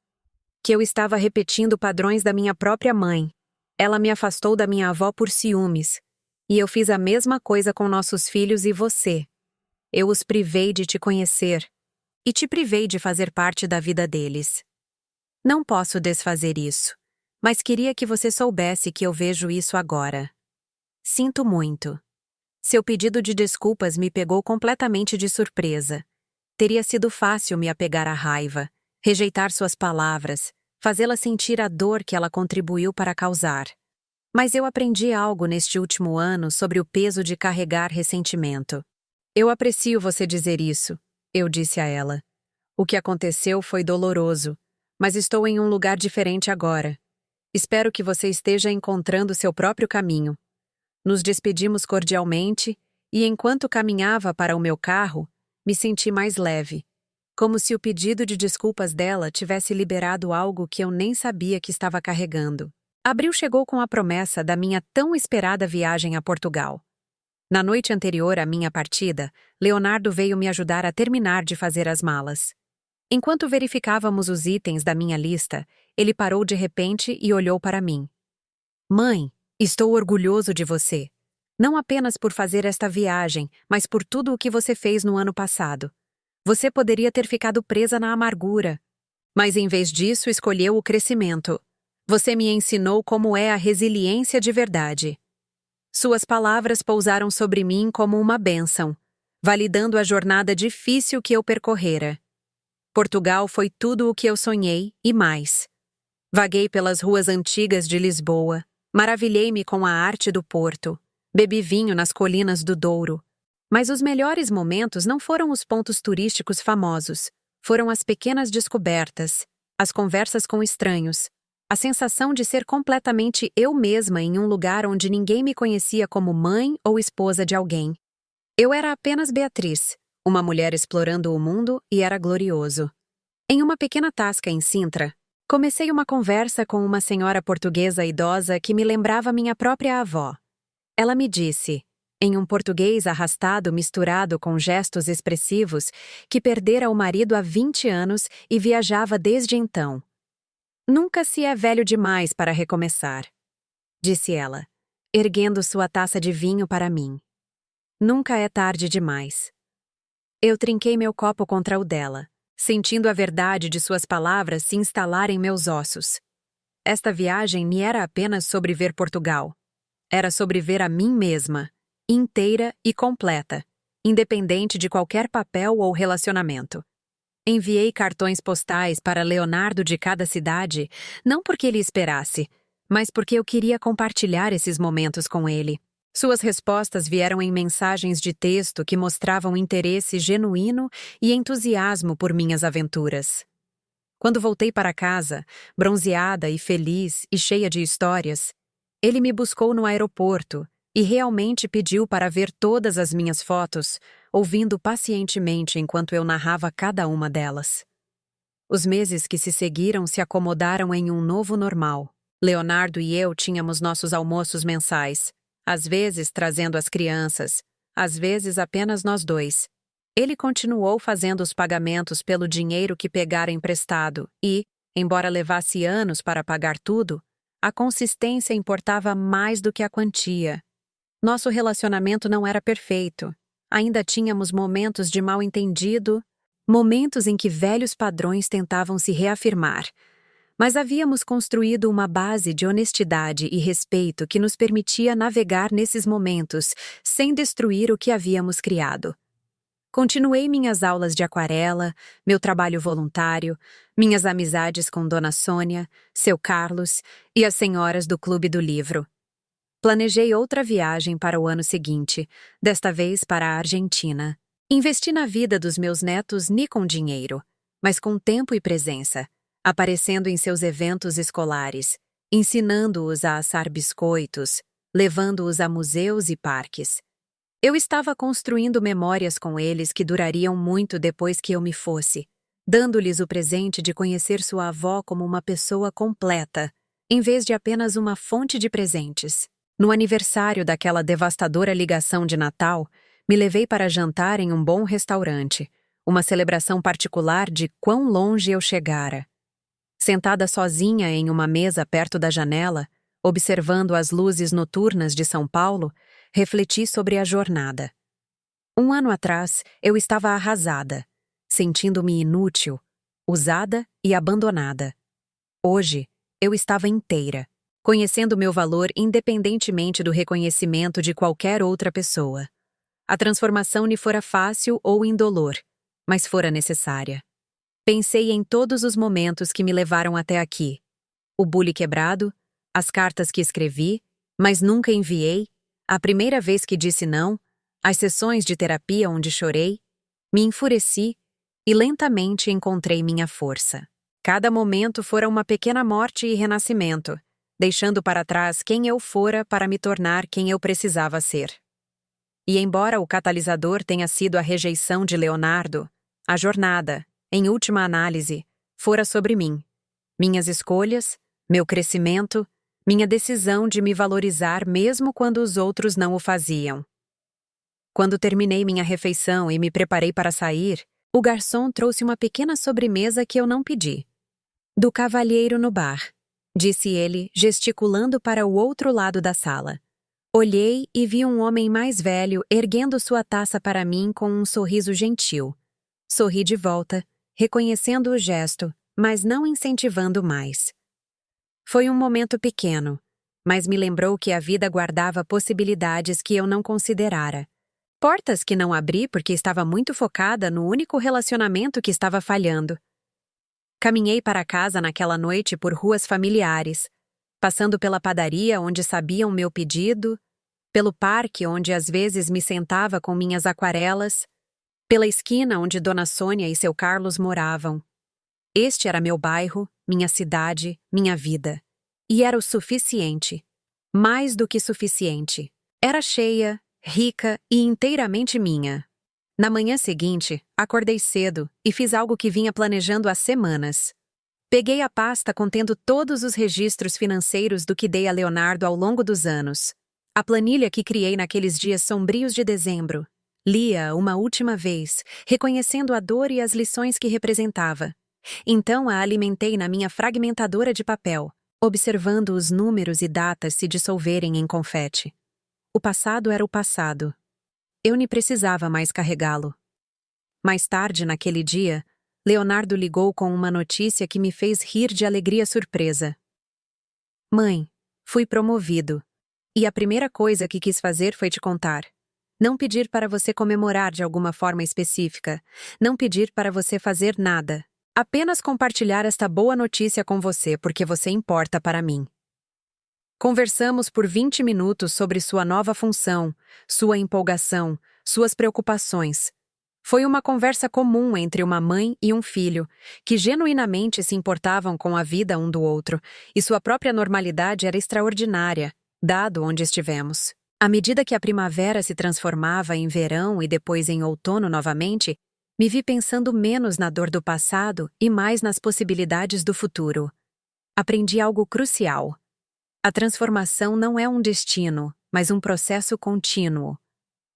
Speaker 1: Que eu estava repetindo padrões da minha própria mãe. Ela me afastou da minha avó por ciúmes. E eu fiz a mesma coisa com nossos filhos e você. Eu os privei de te conhecer. E te privei de fazer parte da vida deles. Não posso desfazer isso. Mas queria que você soubesse que eu vejo isso agora. Sinto muito. Seu pedido de desculpas me pegou completamente de surpresa. Teria sido fácil me apegar à raiva, rejeitar suas palavras, fazê-la sentir a dor que ela contribuiu para causar. Mas eu aprendi algo neste último ano sobre o peso de carregar ressentimento. Eu aprecio você dizer isso, eu disse a ela. O que aconteceu foi doloroso, mas estou em um lugar diferente agora. Espero que você esteja encontrando seu próprio caminho. Nos despedimos cordialmente e, enquanto caminhava para o meu carro, me senti mais leve, como se o pedido de desculpas dela tivesse liberado algo que eu nem sabia que estava carregando. Abril chegou com a promessa da minha tão esperada viagem a Portugal. Na noite anterior à minha partida, Leonardo veio me ajudar a terminar de fazer as malas. Enquanto verificávamos os itens da minha lista, ele parou de repente e olhou para mim. Mãe, estou orgulhoso de você. Não apenas por fazer esta viagem, mas por tudo o que você fez no ano passado. Você poderia ter ficado presa na amargura. Mas em vez disso, escolheu o crescimento. Você me ensinou como é a resiliência de verdade. Suas palavras pousaram sobre mim como uma bênção, validando a jornada difícil que eu percorrera. Portugal foi tudo o que eu sonhei e mais. Vaguei pelas ruas antigas de Lisboa, maravilhei-me com a arte do Porto, bebi vinho nas colinas do Douro. Mas os melhores momentos não foram os pontos turísticos famosos, foram as pequenas descobertas, as conversas com estranhos, a sensação de ser completamente eu mesma em um lugar onde ninguém me conhecia como mãe ou esposa de alguém. Eu era apenas Beatriz, uma mulher explorando o mundo e era glorioso. Em uma pequena tasca em Sintra, comecei uma conversa com uma senhora portuguesa idosa que me lembrava minha própria avó. Ela me disse, em um português arrastado misturado com gestos expressivos, que perdera o marido há 20 anos e viajava desde então. Nunca se é velho demais para recomeçar, disse ela, erguendo sua taça de vinho para mim. Nunca é tarde demais. Eu trinquei meu copo contra o dela, sentindo a verdade de suas palavras se instalar em meus ossos. Esta viagem me era apenas sobre ver Portugal. Era sobre ver a mim mesma, inteira e completa, independente de qualquer papel ou relacionamento. Enviei cartões postais para Leonardo de cada cidade, não porque ele esperasse, mas porque eu queria compartilhar esses momentos com ele. Suas respostas vieram em mensagens de texto que mostravam interesse genuíno e entusiasmo por minhas aventuras. Quando voltei para casa, bronzeada e feliz e cheia de histórias, ele me buscou no aeroporto e realmente pediu para ver todas as minhas fotos, ouvindo pacientemente enquanto eu narrava cada uma delas. Os meses que se seguiram se acomodaram em um novo normal. Leonardo e eu tínhamos nossos almoços mensais, às vezes trazendo as crianças, às vezes apenas nós dois. Ele continuou fazendo os pagamentos pelo dinheiro que pegara emprestado e, embora levasse anos para pagar tudo, a consistência importava mais do que a quantia. Nosso relacionamento não era perfeito. Ainda tínhamos momentos de mal-entendido, momentos em que velhos padrões tentavam se reafirmar. Mas havíamos construído uma base de honestidade e respeito que nos permitia navegar nesses momentos sem destruir o que havíamos criado. Continuei minhas aulas de aquarela, meu trabalho voluntário, minhas amizades com Dona Sônia, seu Carlos e as senhoras do Clube do Livro. Planejei outra viagem para o ano seguinte, desta vez para a Argentina. Investi na vida dos meus netos nem com dinheiro, mas com tempo e presença, aparecendo em seus eventos escolares, ensinando-os a assar biscoitos, levando-os a museus e parques. Eu estava construindo memórias com eles que durariam muito depois que eu me fosse, dando-lhes o presente de conhecer sua avó como uma pessoa completa, em vez de apenas uma fonte de presentes. No aniversário daquela devastadora ligação de Natal, me levei para jantar em um bom restaurante, uma celebração particular de quão longe eu chegara. Sentada sozinha em uma mesa perto da janela, observando as luzes noturnas de São Paulo, refleti sobre a jornada. Um ano atrás, eu estava arrasada, sentindo-me inútil, usada e abandonada. Hoje, eu estava inteira, conhecendo meu valor independentemente do reconhecimento de qualquer outra pessoa. A transformação me fora fácil ou indolor, mas fora necessária. Pensei em todos os momentos que me levaram até aqui. O bule quebrado, as cartas que escrevi, mas nunca enviei, a primeira vez que disse não, as sessões de terapia onde chorei, me enfureci e lentamente encontrei minha força. Cada momento fora uma pequena morte e renascimento, deixando para trás quem eu fora para me tornar quem eu precisava ser. E embora o catalisador tenha sido a rejeição de Leonardo, a jornada, em última análise, fora sobre mim, minhas escolhas, meu crescimento, minha decisão de me valorizar mesmo quando os outros não o faziam. Quando terminei minha refeição e me preparei para sair, o garçom trouxe uma pequena sobremesa que eu não pedi. Do cavalheiro no bar, disse ele, gesticulando para o outro lado da sala. Olhei e vi um homem mais velho erguendo sua taça para mim com um sorriso gentil. Sorri de volta, reconhecendo o gesto, mas não incentivando mais. Foi um momento pequeno, mas me lembrou que a vida guardava possibilidades que eu não considerara. Portas que não abri porque estava muito focada no único relacionamento que estava falhando. Caminhei para casa naquela noite por ruas familiares, passando pela padaria onde sabiam meu pedido, pelo parque onde às vezes me sentava com minhas aquarelas, pela esquina onde Dona Sônia e seu Carlos moravam. Este era meu bairro, minha cidade, minha vida. E era o suficiente. Mais do que suficiente. Era cheia, rica e inteiramente minha. Na manhã seguinte, acordei cedo e fiz algo que vinha planejando há semanas. Peguei a pasta contendo todos os registros financeiros do que dei a Leonardo ao longo dos anos. A planilha que criei naqueles dias sombrios de dezembro. Li-a uma última vez, reconhecendo a dor e as lições que representava. Então a alimentei na minha fragmentadora de papel, observando os números e datas se dissolverem em confete. O passado era o passado. Eu nem precisava mais carregá-lo. Mais tarde, naquele dia, Leonardo ligou com uma notícia que me fez rir de alegria surpresa. Mãe, fui promovido. E a primeira coisa que quis fazer foi te contar. Não pedir para você comemorar de alguma forma específica. Não pedir para você fazer nada. Apenas compartilhar esta boa notícia com você porque você importa para mim. Conversamos por 20 minutos sobre sua nova função, sua empolgação, suas preocupações. Foi uma conversa comum entre uma mãe e um filho, que genuinamente se importavam com a vida um do outro, e sua própria normalidade era extraordinária, dado onde estivemos. À medida que a primavera se transformava em verão e depois em outono novamente, me vi pensando menos na dor do passado e mais nas possibilidades do futuro. Aprendi algo crucial. A transformação não é um destino, mas um processo contínuo.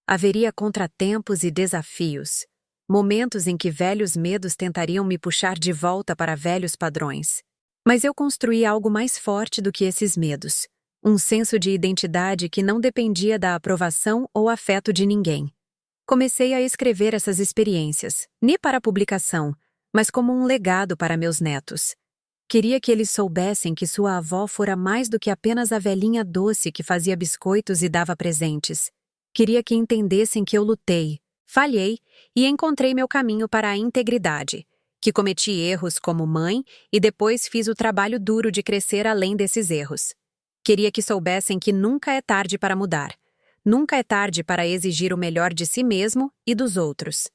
Speaker 1: Haveria contratempos e desafios, momentos em que velhos medos tentariam me puxar de volta para velhos padrões. Mas eu construí algo mais forte do que esses medos, um senso de identidade que não dependia da aprovação ou afeto de ninguém. Comecei a escrever essas experiências, nem para publicação, mas como um legado para meus netos. Queria que eles soubessem que sua avó fora mais do que apenas a velhinha doce que fazia biscoitos e dava presentes. Queria que entendessem que eu lutei, falhei e encontrei meu caminho para a integridade, que cometi erros como mãe e depois fiz o trabalho duro de crescer além desses erros. Queria que soubessem que nunca é tarde para mudar. Nunca é tarde para exigir o melhor de si mesmo e dos outros.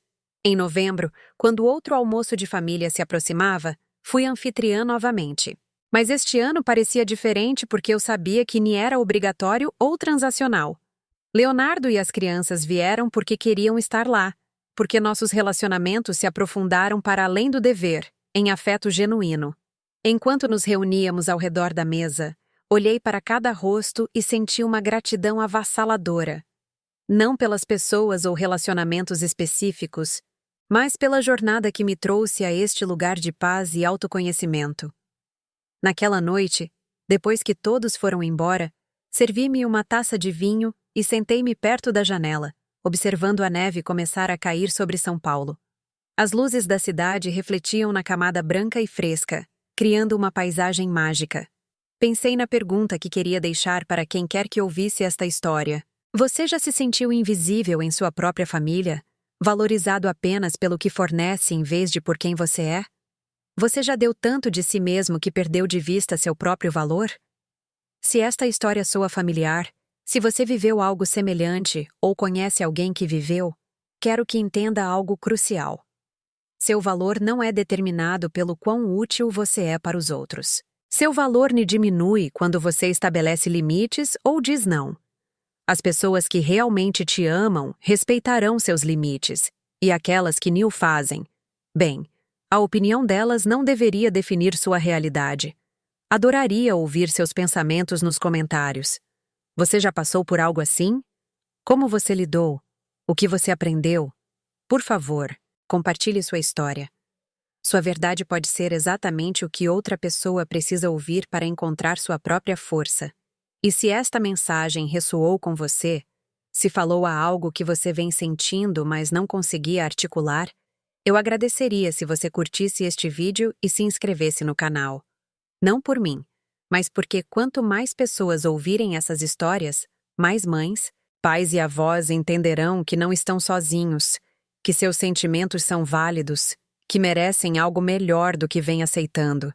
Speaker 1: Em novembro, quando outro almoço de família se aproximava, fui anfitriã novamente. Mas este ano parecia diferente porque eu sabia que nem era obrigatório ou transacional. Leonardo e as crianças vieram porque queriam estar lá, porque nossos relacionamentos se aprofundaram para além do dever, em afeto genuíno. Enquanto nos reuníamos ao redor da mesa, olhei para cada rosto e senti uma gratidão avassaladora. Não pelas pessoas ou relacionamentos específicos, mas pela jornada que me trouxe a este lugar de paz e autoconhecimento. Naquela noite, depois que todos foram embora, servi-me uma taça de vinho e sentei-me perto da janela, observando a neve começar a cair sobre São Paulo. As luzes da cidade refletiam na camada branca e fresca, criando uma paisagem mágica. Pensei na pergunta que queria deixar para quem quer que ouvisse esta história. Você já se sentiu invisível em sua própria família? Valorizado apenas pelo que fornece em vez de por quem você é? Você já deu tanto de si mesmo que perdeu de vista seu próprio valor? Se esta história soa familiar, se você viveu algo semelhante ou conhece alguém que viveu, quero que entenda algo crucial. Seu valor não é determinado pelo quão útil você é para os outros. Seu valor lhe diminui quando você estabelece limites ou diz não. As pessoas que realmente te amam respeitarão seus limites, e aquelas que nem o fazem, bem, a opinião delas não deveria definir sua realidade. Adoraria ouvir seus pensamentos nos comentários. Você já passou por algo assim? Como você lidou? O que você aprendeu? Por favor, compartilhe sua história. Sua verdade pode ser exatamente o que outra pessoa precisa ouvir para encontrar sua própria força. E se esta mensagem ressoou com você, se falou a algo que você vem sentindo, mas não conseguia articular, eu agradeceria se você curtisse este vídeo e se inscrevesse no canal. Não por mim, mas porque quanto mais pessoas ouvirem essas histórias, mais mães, pais e avós entenderão que não estão sozinhos, que seus sentimentos são válidos, que merecem algo melhor do que vem aceitando.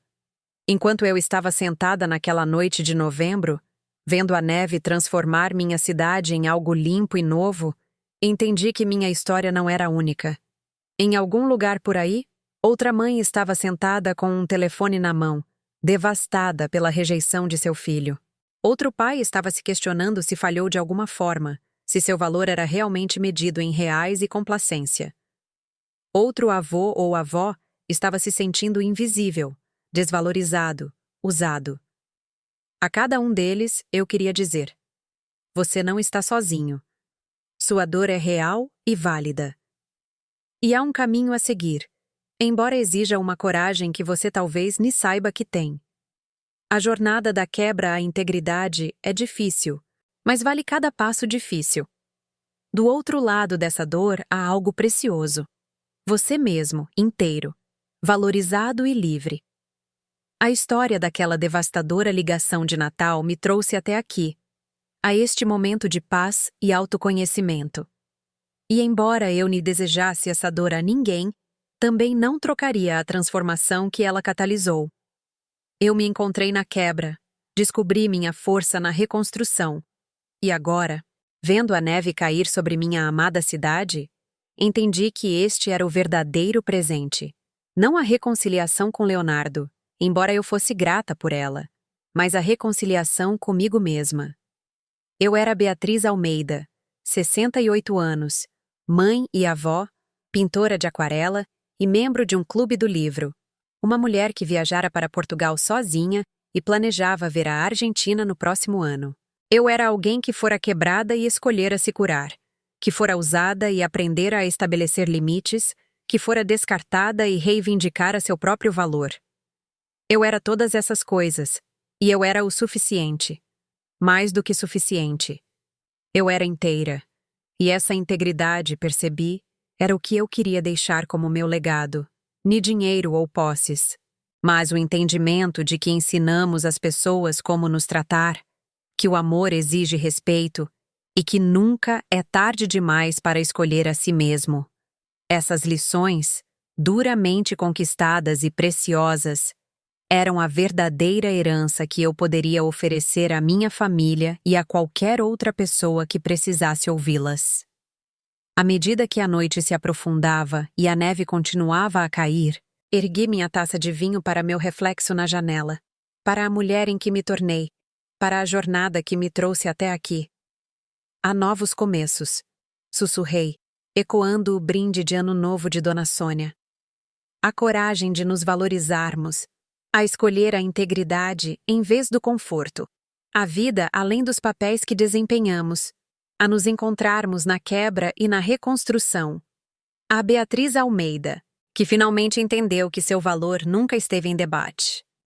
Speaker 1: Enquanto eu estava sentada naquela noite de novembro, vendo a neve transformar minha cidade em algo limpo e novo, entendi que minha história não era única. Em algum lugar por aí, outra mãe estava sentada com um telefone na mão, devastada pela rejeição de seu filho. Outro pai estava se questionando se falhou de alguma forma, se seu valor era realmente medido em reais e complacência. Outro avô ou avó estava se sentindo invisível, desvalorizado, usado. A cada um deles, eu queria dizer: você não está sozinho. Sua dor é real e válida. E há um caminho a seguir, embora exija uma coragem que você talvez nem saiba que tem. A jornada da quebra à integridade é difícil, mas vale cada passo difícil. Do outro lado dessa dor há algo precioso. Você mesmo, inteiro, valorizado e livre. A história daquela devastadora ligação de Natal me trouxe até aqui, a este momento de paz e autoconhecimento. E embora eu nem desejasse essa dor a ninguém, também não trocaria a transformação que ela catalisou. Eu me encontrei na quebra, descobri minha força na reconstrução. E agora, vendo a neve cair sobre minha amada cidade, entendi que este era o verdadeiro presente. Não a reconciliação com Leonardo, embora eu fosse grata por ela, mas a reconciliação comigo mesma. Eu era Beatriz Almeida, 68 anos, mãe e avó, pintora de aquarela e membro de um clube do livro. Uma mulher que viajara para Portugal sozinha e planejava ver a Argentina no próximo ano. Eu era alguém que fora quebrada e escolhera se curar, que fora usada e aprendera a estabelecer limites, que fora descartada e reivindicara seu próprio valor. Eu era todas essas coisas, e eu era o suficiente. Mais do que suficiente. Eu era inteira, e essa integridade, percebi, era o que eu queria deixar como meu legado. Ni dinheiro ou posses, mas o entendimento de que ensinamos às pessoas como nos tratar, que o amor exige respeito e que nunca é tarde demais para escolher a si mesmo. Essas lições, duramente conquistadas e preciosas, eram a verdadeira herança que eu poderia oferecer à minha família e a qualquer outra pessoa que precisasse ouvi-las. À medida que a noite se aprofundava e a neve continuava a cair, ergui minha taça de vinho para meu reflexo na janela, para a mulher em que me tornei, para a jornada que me trouxe até aqui. Há novos começos, sussurrei, ecoando o brinde de Ano Novo de Dona Sônia. A coragem de nos valorizarmos, a escolher a integridade em vez do conforto, a vida além dos papéis que desempenhamos, a nos encontrarmos na quebra e na reconstrução. A Beatriz Almeida, que finalmente entendeu que seu valor nunca esteve em debate.